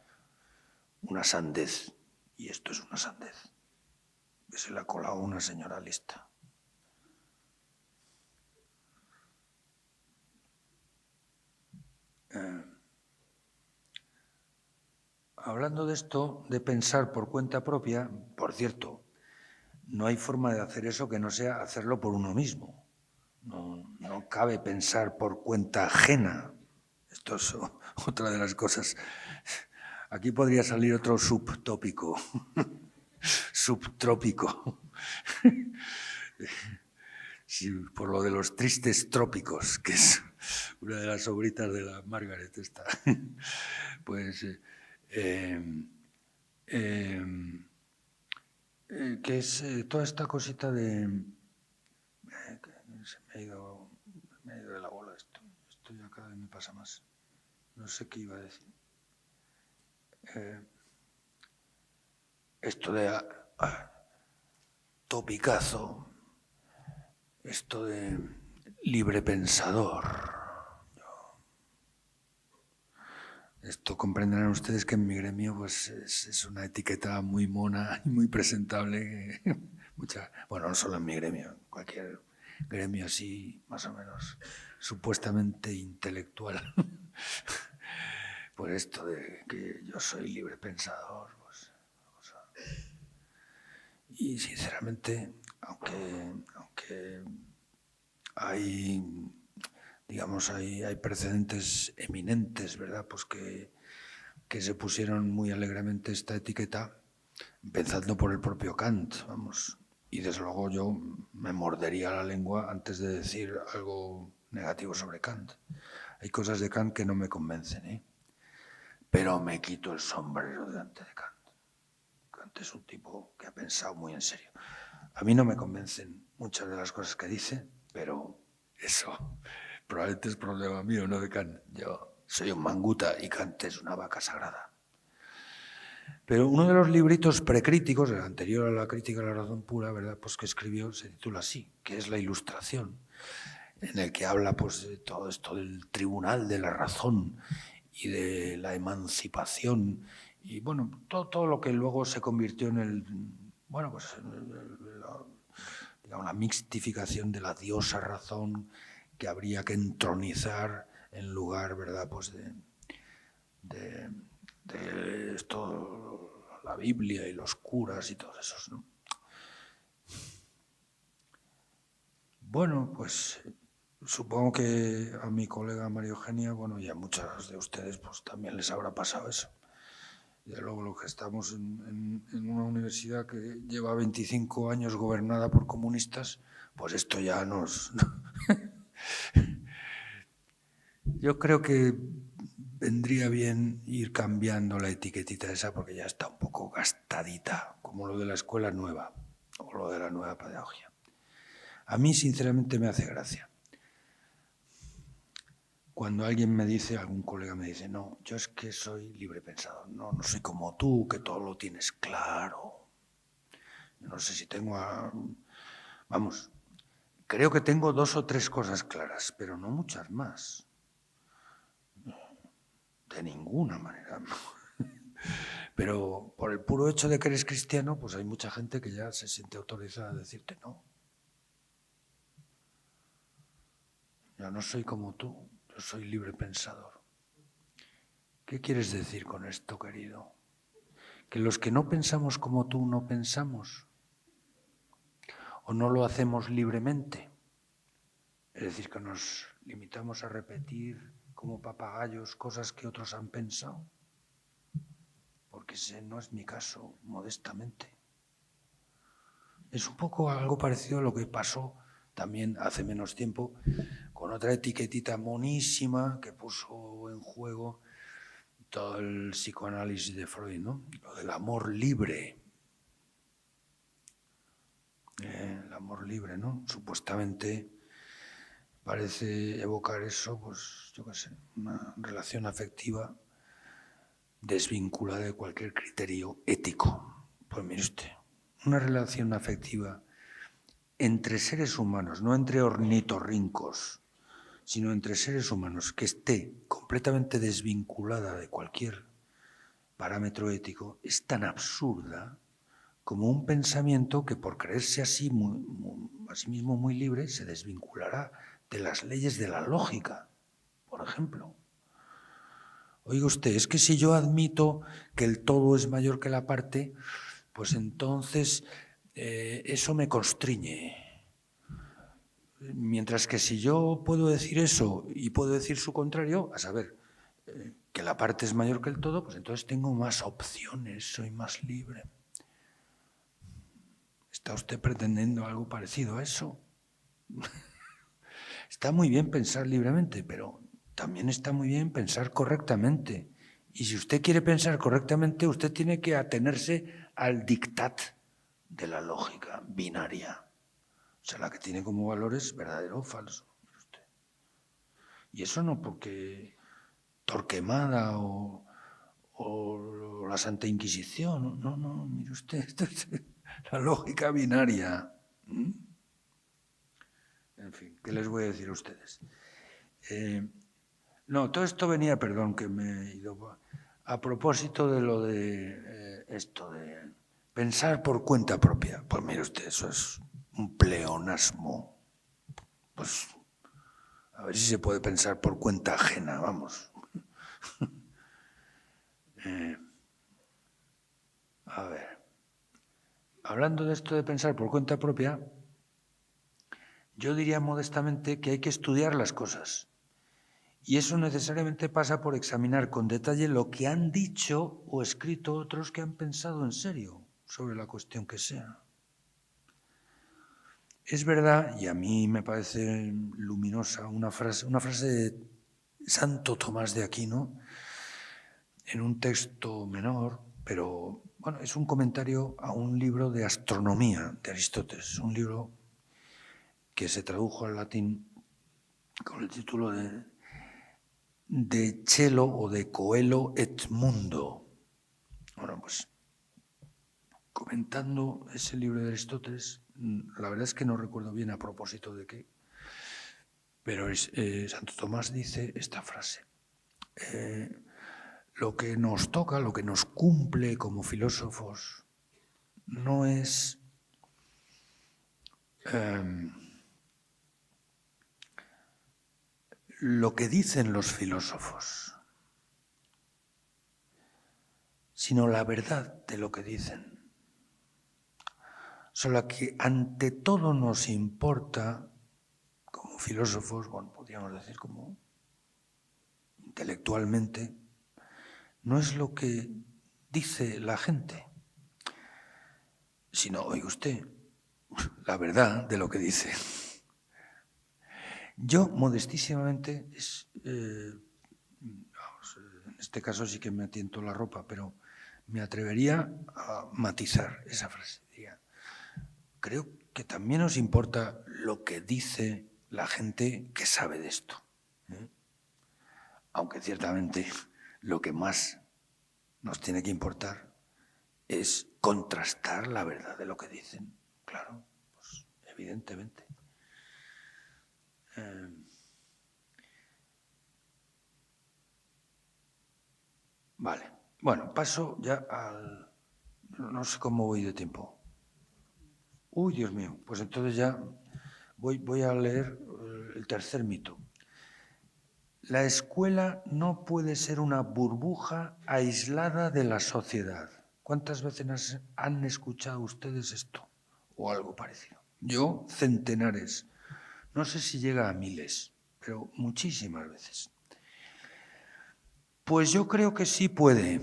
una sandez, y esto es una sandez, que se le ha colado una señora lista. Hablando de esto, de pensar por cuenta propia, por cierto, no hay forma de hacer eso que no sea hacerlo por uno mismo. No cabe pensar por cuenta ajena. Esto es otra de las cosas Aquí podría salir otro subtópico, subtrópico, sí, por lo de los tristes trópicos, que es una de las obritas de la Margaret esta. Pues, que es toda esta cosita de... se me ha ido de la bola esto. Esto ya cada vez me pasa más. No sé qué iba a decir. Esto de topicazo, esto de libre pensador. Esto comprenderán ustedes que en mi gremio pues, es una etiqueta muy mona y muy presentable. Bueno, no solo en mi gremio, cualquier gremio así, más o menos, supuestamente intelectual. Pues esto de que yo soy libre pensador. Pues, y sinceramente, aunque hay, digamos, hay precedentes eminentes, ¿verdad? Pues que se pusieron muy alegremente esta etiqueta, empezando por el propio Kant, vamos. Y desde luego yo me mordería la lengua antes de decir algo negativo sobre Kant. Hay cosas de Kant que no me convencen, ¿eh? Pero me quito el sombrero delante de Kant. Kant es un tipo que ha pensado muy en serio. A mí no me convencen muchas de las cosas que dice, pero eso probablemente es problema mío, no de Kant. Yo soy un manguta y Kant es una vaca sagrada. Pero uno de los libritos precríticos, el anterior a la crítica a la razón pura, ¿verdad? Pues que escribió, se titula así, que es La Ilustración, en el que habla pues, de todo esto del tribunal de la razón y de la emancipación y bueno, todo lo que luego se convirtió en el, bueno, pues digamos, la mixtificación de la diosa razón que habría que entronizar en lugar, ¿verdad? Pues de esto, la Biblia y los curas y todos esos, ¿no? Bueno, pues supongo que a mi colega María Eugenia, bueno, y a muchas de ustedes, pues también les habrá pasado eso. Y luego lo que estamos en una universidad que lleva 25 años gobernada por comunistas, pues esto ya nos... Yo creo que vendría bien ir cambiando la etiquetita esa porque ya está un poco gastadita, como lo de la escuela nueva o lo de la nueva pedagogía. A mí, sinceramente, me hace gracia. Cuando alguien me dice, algún colega me dice, no, yo es que soy libre pensador, no soy como tú, que todo lo tienes claro. Yo no sé si tengo... Vamos, creo que tengo 2 o 3 cosas claras, pero no muchas más. De ninguna manera. Pero por el puro hecho de que eres cristiano, pues hay mucha gente que ya se siente autorizada a decirte no. Yo no soy como tú, yo soy libre pensador. ¿Qué quieres decir con esto, querido? ¿Que los que no pensamos como tú no pensamos? ¿O no lo hacemos libremente? Es decir, que nos limitamos a repetir como papagayos cosas que otros han pensado. Porque ese no es mi caso, modestamente. Es un poco algo parecido a lo que pasó también hace menos tiempo con otra etiquetita monísima que puso en juego todo el psicoanálisis de Freud, ¿no? Lo del amor libre. El amor libre, ¿no? Supuestamente parece evocar eso, pues yo qué sé, una relación afectiva desvinculada de cualquier criterio ético. Pues mire usted, una relación afectiva entre seres humanos, no entre ornitorrincos, sino entre seres humanos, que esté completamente desvinculada de cualquier parámetro ético, es tan absurda como un pensamiento que por creerse así a sí mismo muy libre se desvinculará de las leyes de la lógica, por ejemplo. Oiga usted, es que si yo admito que el todo es mayor que la parte, pues entonces eso me constriñe. Mientras que si yo puedo decir eso y puedo decir su contrario, a saber, que la parte es mayor que el todo, pues entonces tengo más opciones, soy más libre. ¿Está usted pretendiendo algo parecido a eso? Está muy bien pensar libremente, pero también está muy bien pensar correctamente. Y si usted quiere pensar correctamente, usted tiene que atenerse al dictat de la lógica binaria. O sea, la que tiene como valores verdadero o falso. Y eso no porque Torquemada o la Santa Inquisición. No, mire usted, esto es la lógica binaria. En fin, ¿qué les voy a decir a ustedes? No, todo esto venía, perdón, que me he ido a propósito de lo de esto de pensar por cuenta propia. Pues mire usted, eso es un pleonasmo. Pues a ver si se puede pensar por cuenta ajena, vamos. A ver, hablando de esto de pensar por cuenta propia, yo diría modestamente que hay que estudiar las cosas. Y eso necesariamente pasa por examinar con detalle lo que han dicho o escrito otros que han pensado en serio sobre la cuestión que sea. Es verdad, y a mí me parece luminosa, una frase de Santo Tomás de Aquino, en un texto menor, pero bueno, es un comentario a un libro de astronomía de Aristóteles, un libro que se tradujo al latín con el título de Cielo o de Coelo et Mundo. Bueno, pues comentando ese libro de Aristóteles, la verdad es que no recuerdo bien a propósito de qué, pero Santo Tomás dice esta frase. Lo que nos toca, lo que nos cumple como filósofos, no es lo que dicen los filósofos, sino la verdad de lo que dicen. Solo que ante todo nos importa, como filósofos, bueno, podríamos decir como intelectualmente, no es lo que dice la gente, sino, oiga usted, la verdad de lo que dice. Yo, modestísimamente, en este caso sí que me tiento la ropa, pero me atrevería a matizar esa frase. Diría, creo que también nos importa lo que dice la gente que sabe de esto. Aunque ciertamente lo que más nos tiene que importar es contrastar la verdad de lo que dicen. Claro, pues evidentemente. Vale. Bueno, paso ya al... No sé cómo voy de tiempo. Uy, Dios mío. Pues entonces ya voy a leer el tercer mito. La escuela no puede ser una burbuja aislada de la sociedad. ¿Cuántas veces han escuchado ustedes esto o algo parecido? Yo, centenares. No sé si llega a miles, pero muchísimas veces. Pues yo creo que sí puede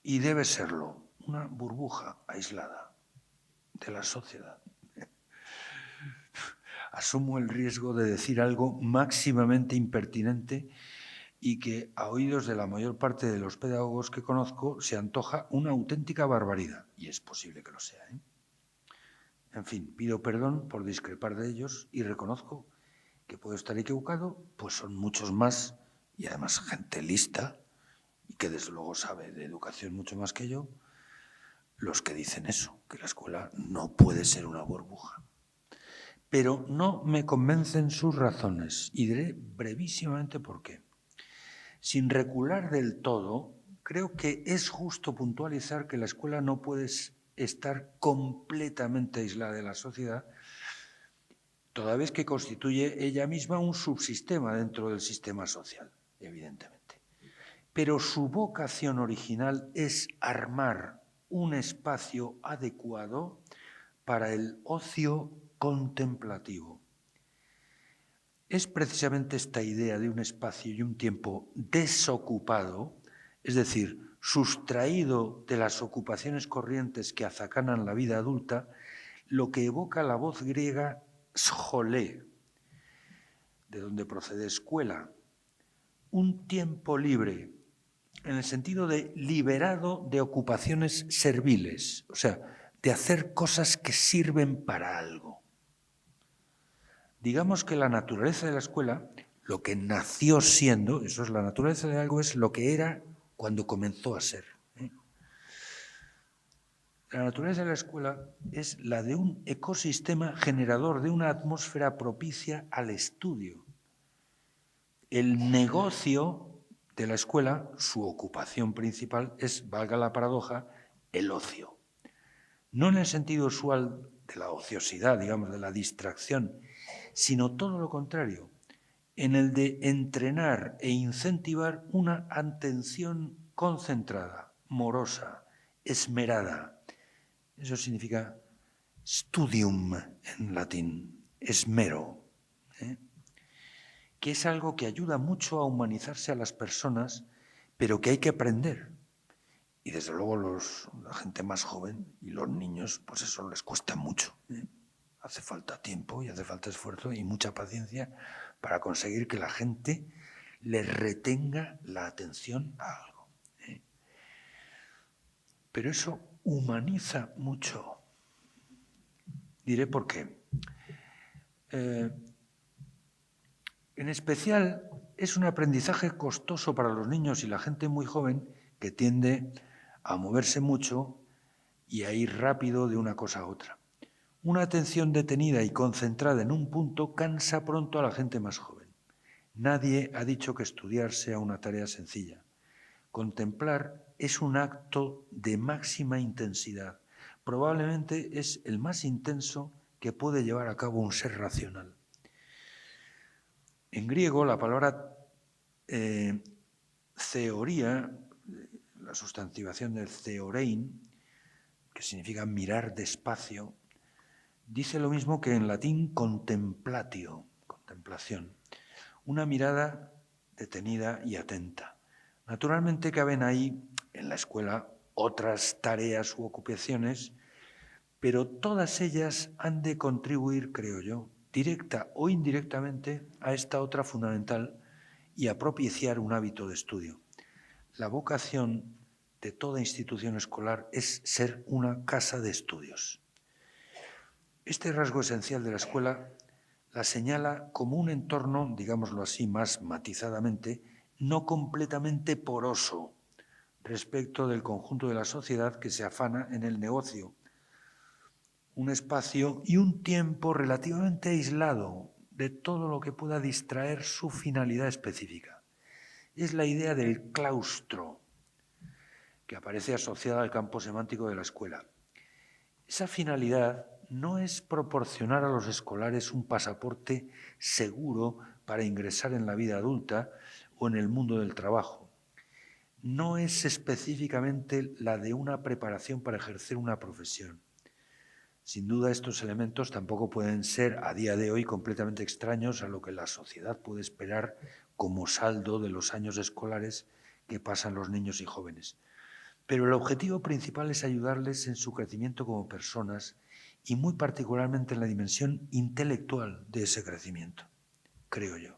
y debe serlo, una burbuja aislada de la sociedad. Asumo el riesgo de decir algo máximamente impertinente y que a oídos de la mayor parte de los pedagogos que conozco se antoja una auténtica barbaridad, y es posible que lo sea. En fin, pido perdón por discrepar de ellos y reconozco que puedo estar equivocado, pues son muchos más y además gente lista y que desde luego sabe de educación mucho más que yo, los que dicen eso, que la escuela no puede ser una burbuja. Pero no me convencen sus razones y diré brevísimamente por qué. Sin recular del todo, creo que es justo puntualizar que la escuela no puede estar completamente aislada de la sociedad, toda vez que constituye ella misma un subsistema dentro del sistema social, evidentemente. Pero su vocación original es armar un espacio adecuado para el ocio contemplativo. es precisamente esta idea de un espacio y un tiempo desocupado, es decir, sustraído de las ocupaciones corrientes que azacanan la vida adulta, lo que evoca la voz griega scholé, de donde procede escuela, un tiempo libre, en el sentido de liberado de ocupaciones serviles, o sea, de hacer cosas que sirven para algo. Digamos que la naturaleza de la escuela, lo que nació siendo, eso es la naturaleza de algo, es lo que era cuando comenzó a ser. La naturaleza de la escuela es la de un ecosistema generador de una atmósfera propicia al estudio. El negocio de la escuela, su ocupación principal, es, valga la paradoja, el ocio. No en el sentido usual de la ociosidad, digamos, de la distracción, sino todo lo contrario, en el de entrenar e incentivar una atención concentrada, morosa, esmerada. Eso significa studium en latín, esmero, que es algo que ayuda mucho a humanizarse a las personas, pero que hay que aprender. Y desde luego la gente más joven y los niños, pues eso les cuesta mucho. Hace falta tiempo y hace falta esfuerzo y mucha paciencia para conseguir que la gente le retenga la atención a algo. Pero eso humaniza mucho. Diré por qué. En especial, es un aprendizaje costoso para los niños y la gente muy joven que tiende a moverse mucho y a ir rápido de una cosa a otra. Una atención detenida y concentrada en un punto cansa pronto a la gente más joven. Nadie ha dicho que estudiar sea una tarea sencilla. Contemplar es un acto de máxima intensidad. Probablemente es el más intenso que puede llevar a cabo un ser racional. En griego, la palabra theoria, la sustantivación del theorein, que significa mirar despacio, dice lo mismo que en latín contemplatio, contemplación, una mirada detenida y atenta. Naturalmente caben ahí, en la escuela, otras tareas u ocupaciones, pero todas ellas han de contribuir, creo yo, directa o indirectamente a esta otra fundamental y a propiciar un hábito de estudio. La vocación de toda institución escolar es ser una casa de estudios. Este rasgo esencial de la escuela la señala como un entorno, digámoslo así más matizadamente, no completamente poroso respecto del conjunto de la sociedad que se afana en el negocio. Un espacio y un tiempo relativamente aislado de todo lo que pueda distraer su finalidad específica. Es la idea del claustro que aparece asociada al campo semántico de la escuela. Esa finalidad no es proporcionar a los escolares un pasaporte seguro para ingresar en la vida adulta o en el mundo del trabajo. No es específicamente la de una preparación para ejercer una profesión. Sin duda, estos elementos tampoco pueden ser a día de hoy completamente extraños a lo que la sociedad puede esperar como saldo de los años escolares que pasan los niños y jóvenes. Pero el objetivo principal es ayudarles en su crecimiento como personas y muy particularmente en la dimensión intelectual de ese crecimiento, creo yo.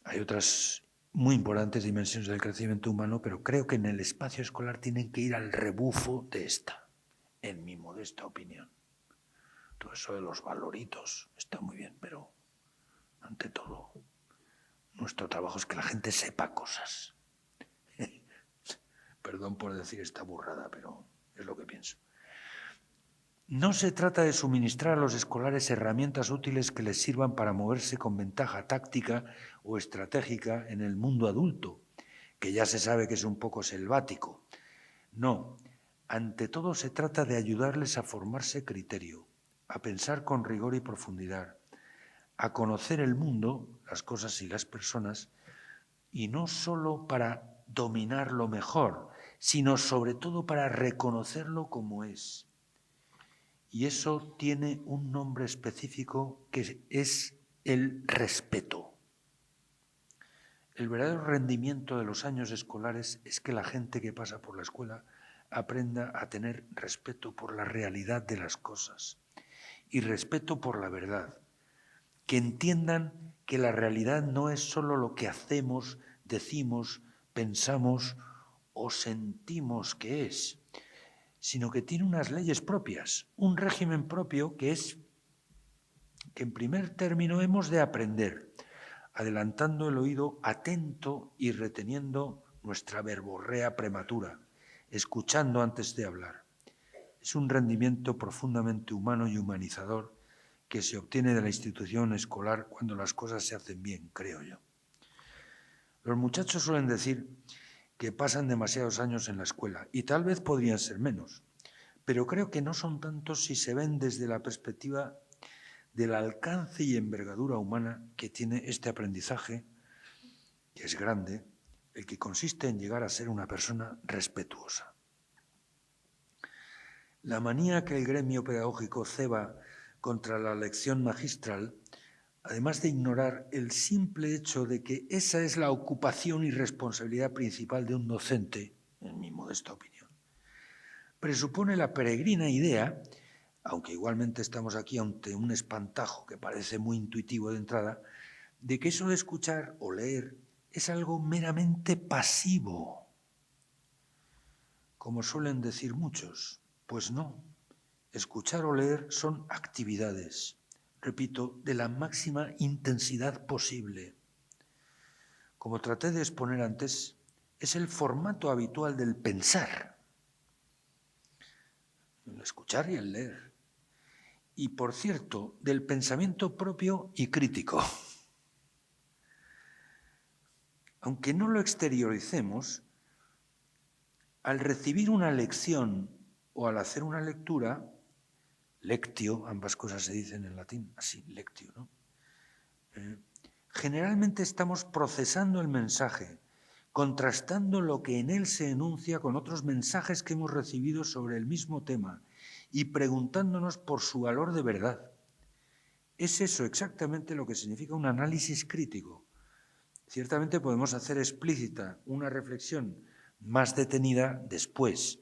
Hay otras muy importantes dimensiones del crecimiento humano, pero creo que en el espacio escolar tienen que ir al rebufo de esta, en mi modesta opinión. Todo eso de los valoritos está muy bien, pero ante todo, nuestro trabajo es que la gente sepa cosas. Perdón por decir esta burrada, pero es lo que pienso. No se trata de suministrar a los escolares herramientas útiles que les sirvan para moverse con ventaja táctica o estratégica en el mundo adulto, que ya se sabe que es un poco selvático. No, ante todo se trata de ayudarles a formarse criterio, a pensar con rigor y profundidad, a conocer el mundo, las cosas y las personas, y no solo para dominarlo mejor, sino sobre todo para reconocerlo como es. Y eso tiene un nombre específico que es el respeto. El verdadero rendimiento de los años escolares es que la gente que pasa por la escuela aprenda a tener respeto por la realidad de las cosas y respeto por la verdad. Que entiendan que la realidad no es solo lo que hacemos, decimos, pensamos o sentimos que es, sino que tiene unas leyes propias, un régimen propio que es que en primer término hemos de aprender, adelantando el oído atento y reteniendo nuestra verborrea prematura, escuchando antes de hablar. Es un rendimiento profundamente humano y humanizador que se obtiene de la institución escolar cuando las cosas se hacen bien, creo yo. Los muchachos suelen decir que pasan demasiados años en la escuela y tal vez podrían ser menos, pero creo que no son tantos si se ven desde la perspectiva del alcance y envergadura humana que tiene este aprendizaje, que es grande, el que consiste en llegar a ser una persona respetuosa. La manía que el gremio pedagógico ceba contra la lección magistral, además de ignorar el simple hecho de que esa es la ocupación y responsabilidad principal de un docente, en mi modesta opinión, presupone la peregrina idea, aunque igualmente estamos aquí ante un espantajo que parece muy intuitivo de entrada, de que eso de escuchar o leer es algo meramente pasivo, como suelen decir muchos. Pues no, escuchar o leer son actividades, repito, de la máxima intensidad posible. Como traté de exponer antes, es el formato habitual del pensar, el escuchar y el leer. Y, por cierto, del pensamiento propio y crítico. Aunque no lo exterioricemos, al recibir una lección o al hacer una lectura, lectio, ambas cosas se dicen en latín, así, lectio, ¿no? Generalmente estamos procesando el mensaje, contrastando lo que en él se enuncia con otros mensajes que hemos recibido sobre el mismo tema y preguntándonos por su valor de verdad. Es eso exactamente lo que significa un análisis crítico. Ciertamente podemos hacer explícita una reflexión más detenida después,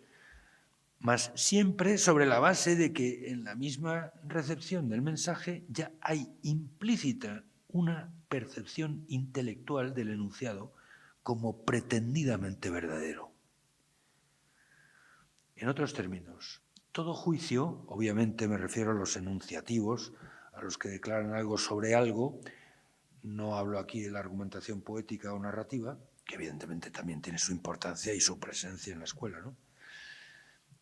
mas siempre sobre la base de que en la misma recepción del mensaje ya hay implícita una percepción intelectual del enunciado como pretendidamente verdadero. En otros términos, todo juicio, obviamente me refiero a los enunciativos, a los que declaran algo sobre algo, no hablo aquí de la argumentación poética o narrativa, que evidentemente también tiene su importancia y su presencia en la escuela, ¿no?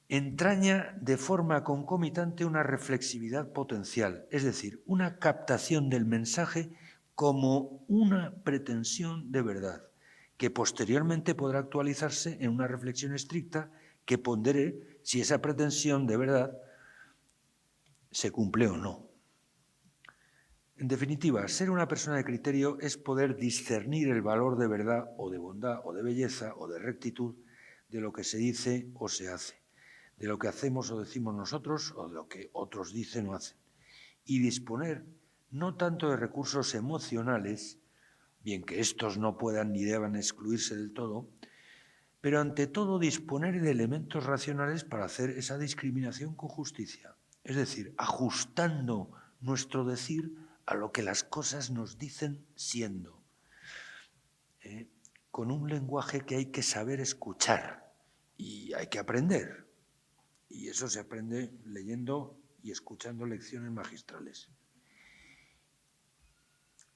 Entraña de forma concomitante una reflexividad potencial, es decir, una captación del mensaje como una pretensión de verdad, que posteriormente podrá actualizarse en una reflexión estricta que pondere si esa pretensión de verdad se cumple o no. En definitiva, ser una persona de criterio es poder discernir el valor de verdad o de bondad o de belleza o de rectitud de lo que se dice o se hace, de lo que hacemos o decimos nosotros o de lo que otros dicen o hacen, y disponer no tanto de recursos emocionales, bien que estos no puedan ni deban excluirse del todo, pero ante todo disponer de elementos racionales para hacer esa discriminación con justicia, es decir, ajustando nuestro decir a lo que las cosas nos dicen siendo, con un lenguaje que hay que saber escuchar y hay que aprender. Y eso se aprende leyendo y escuchando lecciones magistrales.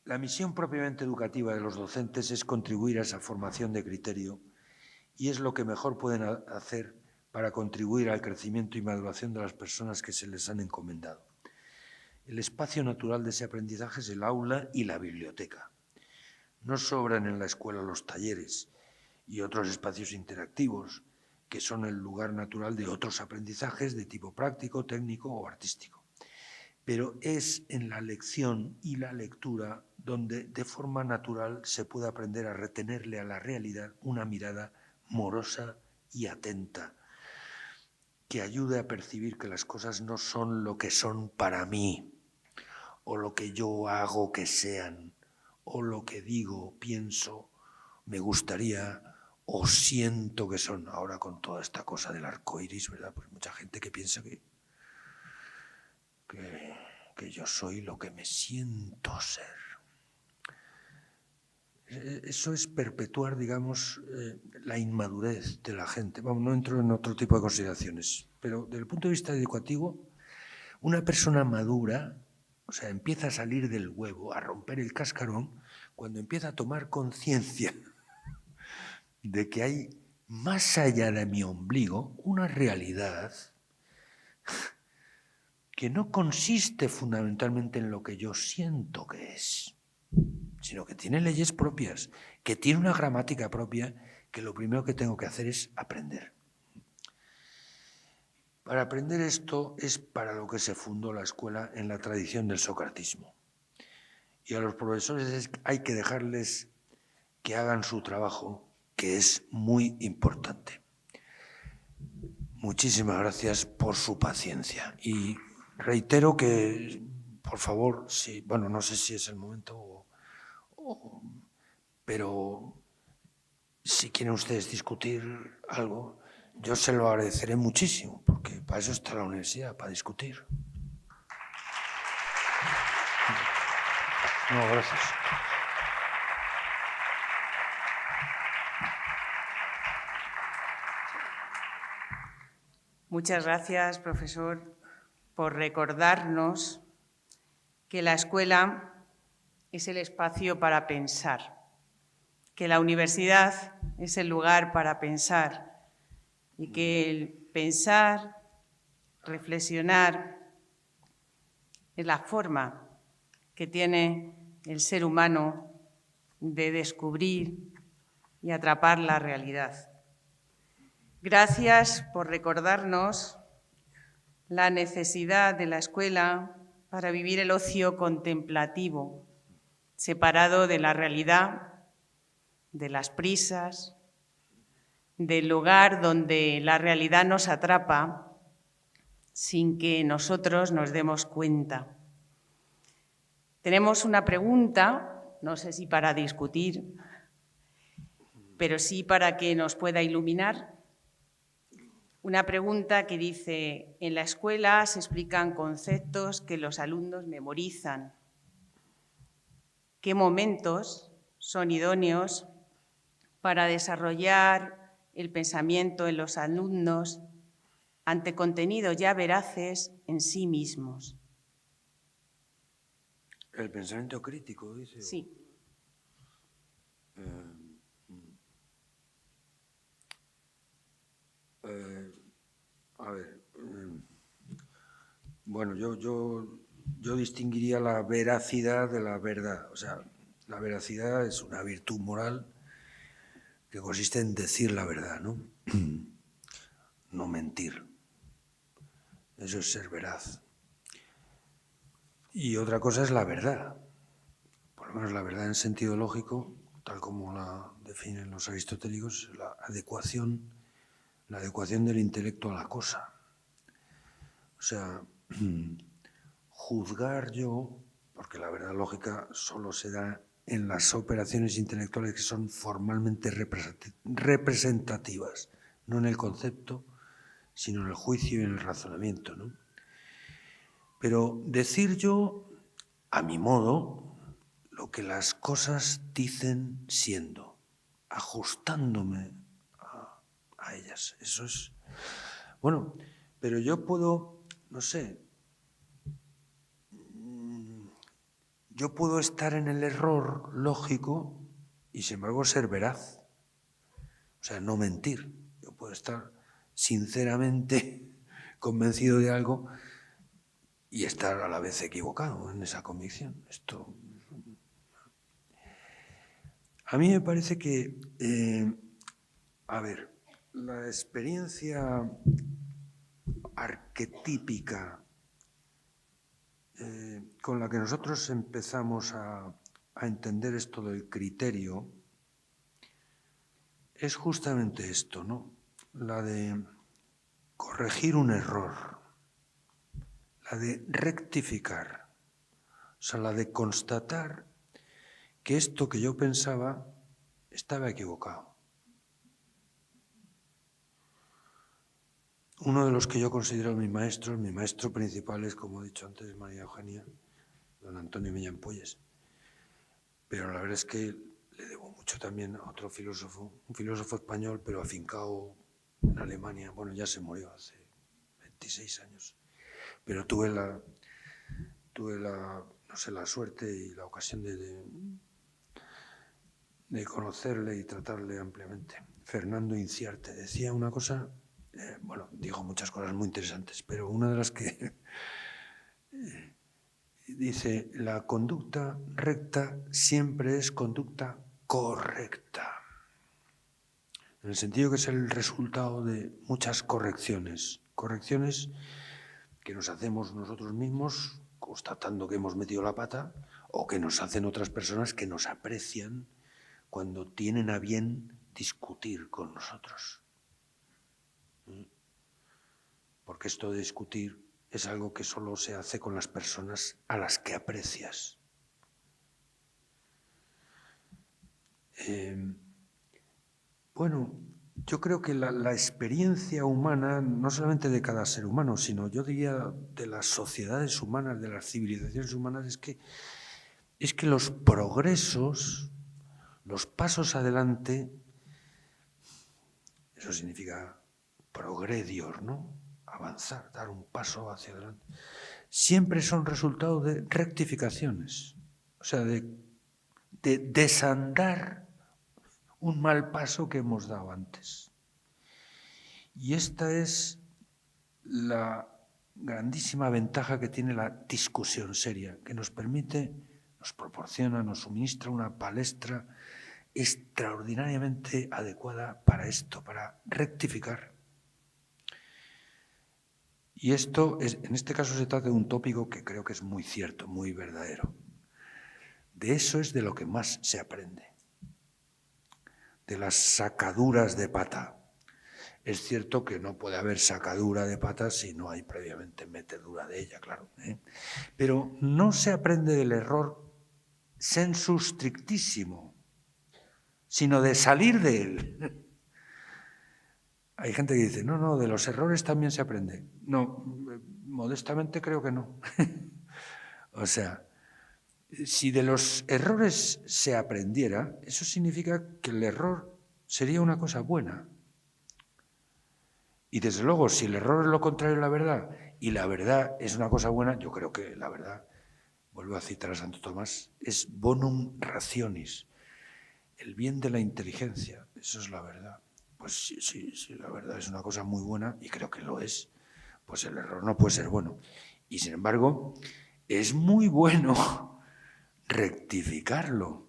La misión propiamente educativa de los docentes es contribuir a esa formación de criterio y es lo que mejor pueden hacer para contribuir al crecimiento y maduración de las personas que se les han encomendado. El espacio natural de ese aprendizaje es el aula y la biblioteca. No sobran en la escuela los talleres y otros espacios interactivos, que son el lugar natural de otros aprendizajes de tipo práctico, técnico o artístico. Pero es en la lección y la lectura donde de forma natural se puede aprender a retenerle a la realidad una mirada morosa y atenta, que ayude a percibir que las cosas no son lo que son para mí, o lo que yo hago que sean, o lo que digo, pienso, me gustaría o siento que son. Ahora con toda esta cosa del arco iris, ¿verdad? Pues mucha gente que piensa que yo soy lo que me siento ser. Eso es perpetuar, digamos, la inmadurez de la gente. Vamos, no entro en otro tipo de consideraciones, pero desde el punto de vista educativo, una persona madura, o sea, empieza a salir del huevo, a romper el cascarón, cuando empieza a tomar conciencia de que hay más allá de mi ombligo una realidad que no consiste fundamentalmente en lo que yo siento que es, sino que tiene leyes propias, que tiene una gramática propia, que lo primero que tengo que hacer es aprender. Para aprender esto es para lo que se fundó la escuela en la tradición del socratismo. Y a los profesores hay que dejarles que hagan su trabajo, que es muy importante. Muchísimas gracias por su paciencia. Y reitero que, por favor, bueno, no sé si es el momento, pero si quieren ustedes discutir algo, yo se lo agradeceré muchísimo, porque para eso está la universidad, para discutir. No, gracias. Muchas gracias, profesor, por recordarnos que la escuela es el espacio para pensar, que la universidad es el lugar para pensar y que el pensar, reflexionar, es la forma que tiene el ser humano de descubrir y atrapar la realidad. Gracias por recordarnos la necesidad de la escuela para vivir el ocio contemplativo, separado de la realidad, de las prisas, del lugar donde la realidad nos atrapa sin que nosotros nos demos cuenta. Tenemos una pregunta, no sé si para discutir, pero sí para que nos pueda iluminar. Una pregunta que dice: en la escuela se explican conceptos que los alumnos memorizan. ¿Qué momentos son idóneos para desarrollar el pensamiento en los alumnos ante contenidos ya veraces en sí mismos? El pensamiento crítico, dice. Sí. A ver, bueno, yo distinguiría la veracidad de la verdad. O sea, la veracidad es una virtud moral que consiste en decir la verdad, ¿no? No mentir. Eso es ser veraz. Y otra cosa es la verdad. Por lo menos la verdad en sentido lógico, tal como la definen los aristotélicos, la adecuación del intelecto a la cosa. O sea, juzgar yo, porque la verdad lógica solo se da en las operaciones intelectuales que son formalmente representativas, no en el concepto, sino en el juicio y en el razonamiento, ¿no? Pero decir yo, a mi modo, lo que las cosas dicen siendo, ajustándome a ellas. Eso es... Bueno, pero yo puedo, no sé, yo puedo estar en el error lógico y sin embargo ser veraz. O sea, no mentir. Yo puedo estar sinceramente convencido de algo y estar a la vez equivocado en esa convicción. Esto... A mí me parece que, a ver, la experiencia arquetípica con la que nosotros empezamos a entender esto del criterio es justamente esto, ¿no? La de corregir un error, la de rectificar. O sea, la de constatar que esto que yo pensaba estaba equivocado. Uno de los que yo considero mi maestro principal es, como he dicho antes, María Eugenia, don Antonio Millán Puelles. Pero la verdad es que le debo mucho también a otro filósofo, un filósofo español, pero afincado en Alemania. Bueno, ya se murió hace 26 años. Pero tuve la suerte y la ocasión de conocerle y tratarle ampliamente. Fernando Inciarte decía una cosa, dijo muchas cosas muy interesantes, pero una de las que dice: la conducta recta siempre es conducta correcta, en el sentido que es el resultado de muchas correcciones que nos hacemos nosotros mismos constatando que hemos metido la pata, o que nos hacen otras personas que nos aprecian cuando tienen a bien discutir con nosotros. Porque esto de discutir es algo que solo se hace con las personas a las que aprecias. Yo creo que la experiencia humana, no solamente de cada ser humano, sino yo diría de las sociedades humanas, de las civilizaciones humanas, es que los progresos, los pasos adelante, eso significa progredior, ¿no? Avanzar, dar un paso hacia adelante, siempre son resultado de rectificaciones, o sea, de desandar un mal paso que hemos dado antes. Y esta es la grandísima ventaja que tiene la discusión seria, que nos permite, nos proporciona, nos suministra una palestra extraordinariamente adecuada para esto, para rectificar. Y esto, en este caso se trata de un tópico que creo que es muy cierto, muy verdadero. De eso es de lo que más se aprende, de las sacaduras de pata. Es cierto que no puede haber sacadura de pata si no hay previamente metedura de ella, claro. Pero no se aprende del error sensu strictissimo, sino de salir de él. Hay gente que dice, no, de los errores también se aprende. No, modestamente creo que no. O sea, si de los errores se aprendiera, eso significa que el error sería una cosa buena. Y desde luego, si el error es lo contrario de la verdad, y la verdad es una cosa buena, yo creo que la verdad, vuelvo a citar a Santo Tomás, es bonum rationis, el bien de la inteligencia, eso es la verdad. Pues si la verdad es una cosa muy buena, y creo que lo es, pues el error no puede ser bueno. Y sin embargo, es muy bueno rectificarlo.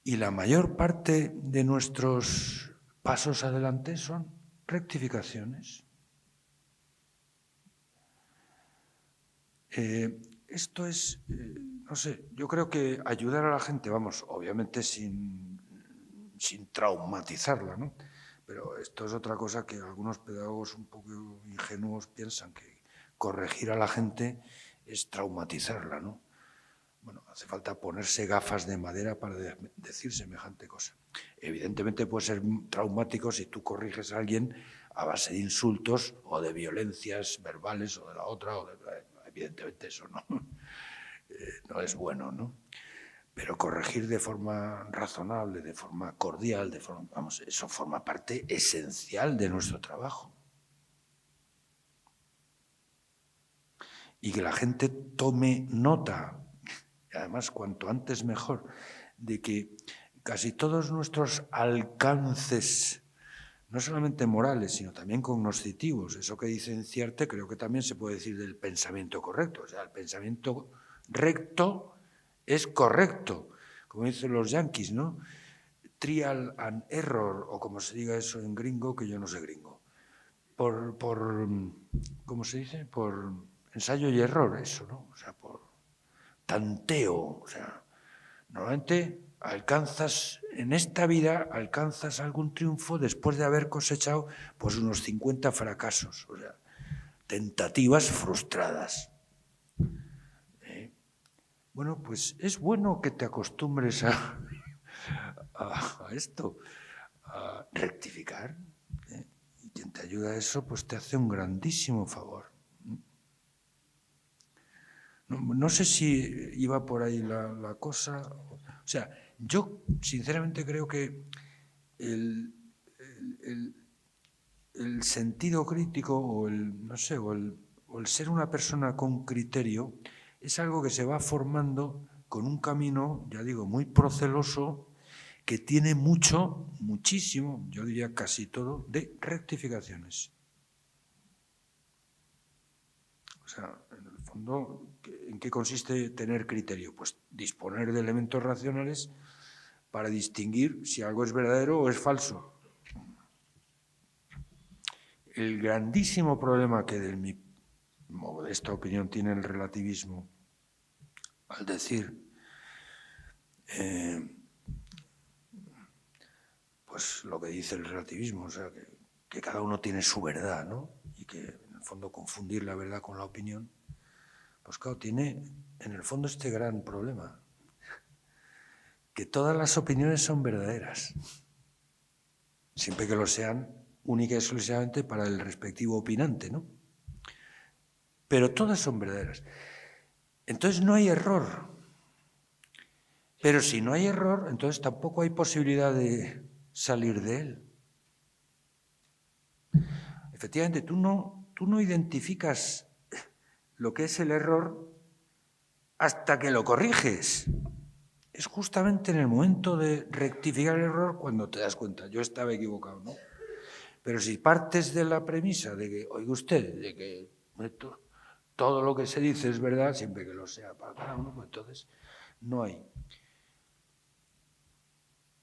Y la mayor parte de nuestros pasos adelante son rectificaciones. Esto es, no sé, yo creo que ayudar a la gente, obviamente sin traumatizarla, ¿no? Pero esto es otra cosa que algunos pedagogos un poco ingenuos piensan, que corregir a la gente es traumatizarla, ¿no? Bueno, hace falta ponerse gafas de madera para decir semejante cosa. Evidentemente puede ser traumático si tú corriges a alguien a base de insultos o de violencias verbales o de la otra, evidentemente eso no es bueno, ¿no? Pero corregir de forma razonable, de forma cordial, eso forma parte esencial de nuestro trabajo. Y que la gente tome nota, y además cuanto antes mejor, de que casi todos nuestros alcances, no solamente morales, sino también cognoscitivos, eso que dice Inciarte creo que también se puede decir del pensamiento correcto. O sea, el pensamiento recto es correcto, como dicen los yanquis, ¿no? Trial and error, o como se diga eso en gringo, que yo no sé gringo. ¿Cómo se dice? Por ensayo y error, eso, ¿no? O sea, por tanteo. O sea, normalmente en esta vida alcanzas algún triunfo después de haber cosechado pues unos 50 fracasos, o sea, tentativas frustradas. Bueno, pues es bueno que te acostumbres a esto, a rectificar, ¿eh? Y quien te ayuda a eso, pues te hace un grandísimo favor. No sé si iba por ahí la cosa. O sea, yo sinceramente creo que el sentido crítico o el ser una persona con criterio es algo que se va formando con un camino, ya digo, muy proceloso, que tiene muchísimo, yo diría casi todo, de rectificaciones. O sea, en el fondo, ¿en qué consiste tener criterio? Pues disponer de elementos racionales para distinguir si algo es verdadero o es falso. El grandísimo problema que, de mi modesta opinión, tiene el relativismo, al decir, pues lo que dice el relativismo, o sea, que cada uno tiene su verdad, ¿no? Y que, en el fondo, confundir la verdad con la opinión, pues claro, tiene, en el fondo, este gran problema, que todas las opiniones son verdaderas, siempre que lo sean única y exclusivamente para el respectivo opinante, ¿no? Pero todas son verdaderas. Entonces no hay error. Pero si no hay error, entonces tampoco hay posibilidad de salir de él. Efectivamente, tú no identificas lo que es el error hasta que lo corriges. Es justamente en el momento de rectificar el error cuando te das cuenta, yo estaba equivocado, ¿no? Pero si partes de la premisa de que, oiga usted, de que todo lo que se dice es verdad, siempre que lo sea para cada uno, pues entonces no hay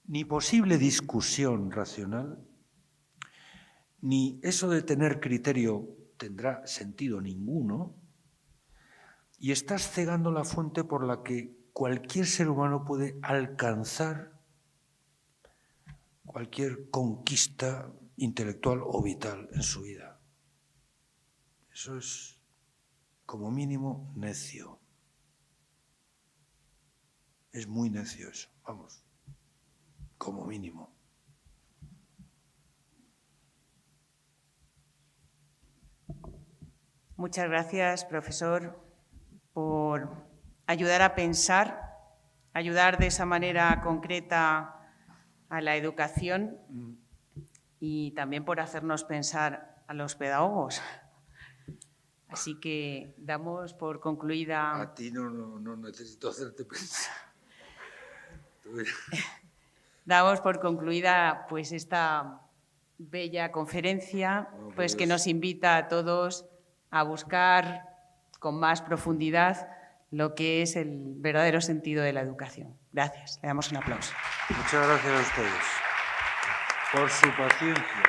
ni posible discusión racional, ni eso de tener criterio tendrá sentido ninguno, y estás cegando la fuente por la que cualquier ser humano puede alcanzar cualquier conquista intelectual o vital en su vida. Eso es, como mínimo, necio. Es muy necio eso, vamos, como mínimo. Muchas gracias, profesor, por ayudar a pensar, ayudar de esa manera concreta a la educación y también por hacernos pensar a los pedagogos. Así que damos por concluida... A ti no necesito hacerte pensar. Damos por concluida pues esta bella conferencia, pues que nos invita a todos a buscar con más profundidad lo que es el verdadero sentido de la educación. Gracias. Le damos un aplauso. Muchas gracias a ustedes por su paciencia.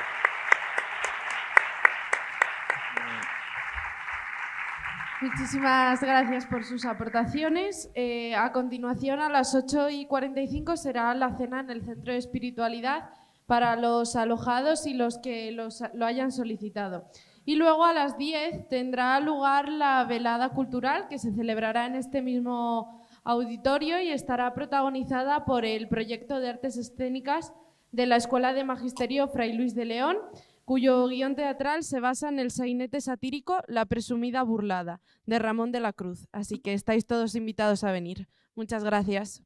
Muchísimas gracias por sus aportaciones. A continuación, a las 8:45, será la cena en el Centro de Espiritualidad para los alojados y los que lo hayan solicitado. Y luego a las 10 tendrá lugar la velada cultural que se celebrará en este mismo auditorio y estará protagonizada por el proyecto de artes escénicas de la Escuela de Magisterio Fray Luis de León, cuyo guión teatral se basa en el sainete satírico La presumida burlada, de Ramón de la Cruz. Así que estáis todos invitados a venir. Muchas gracias.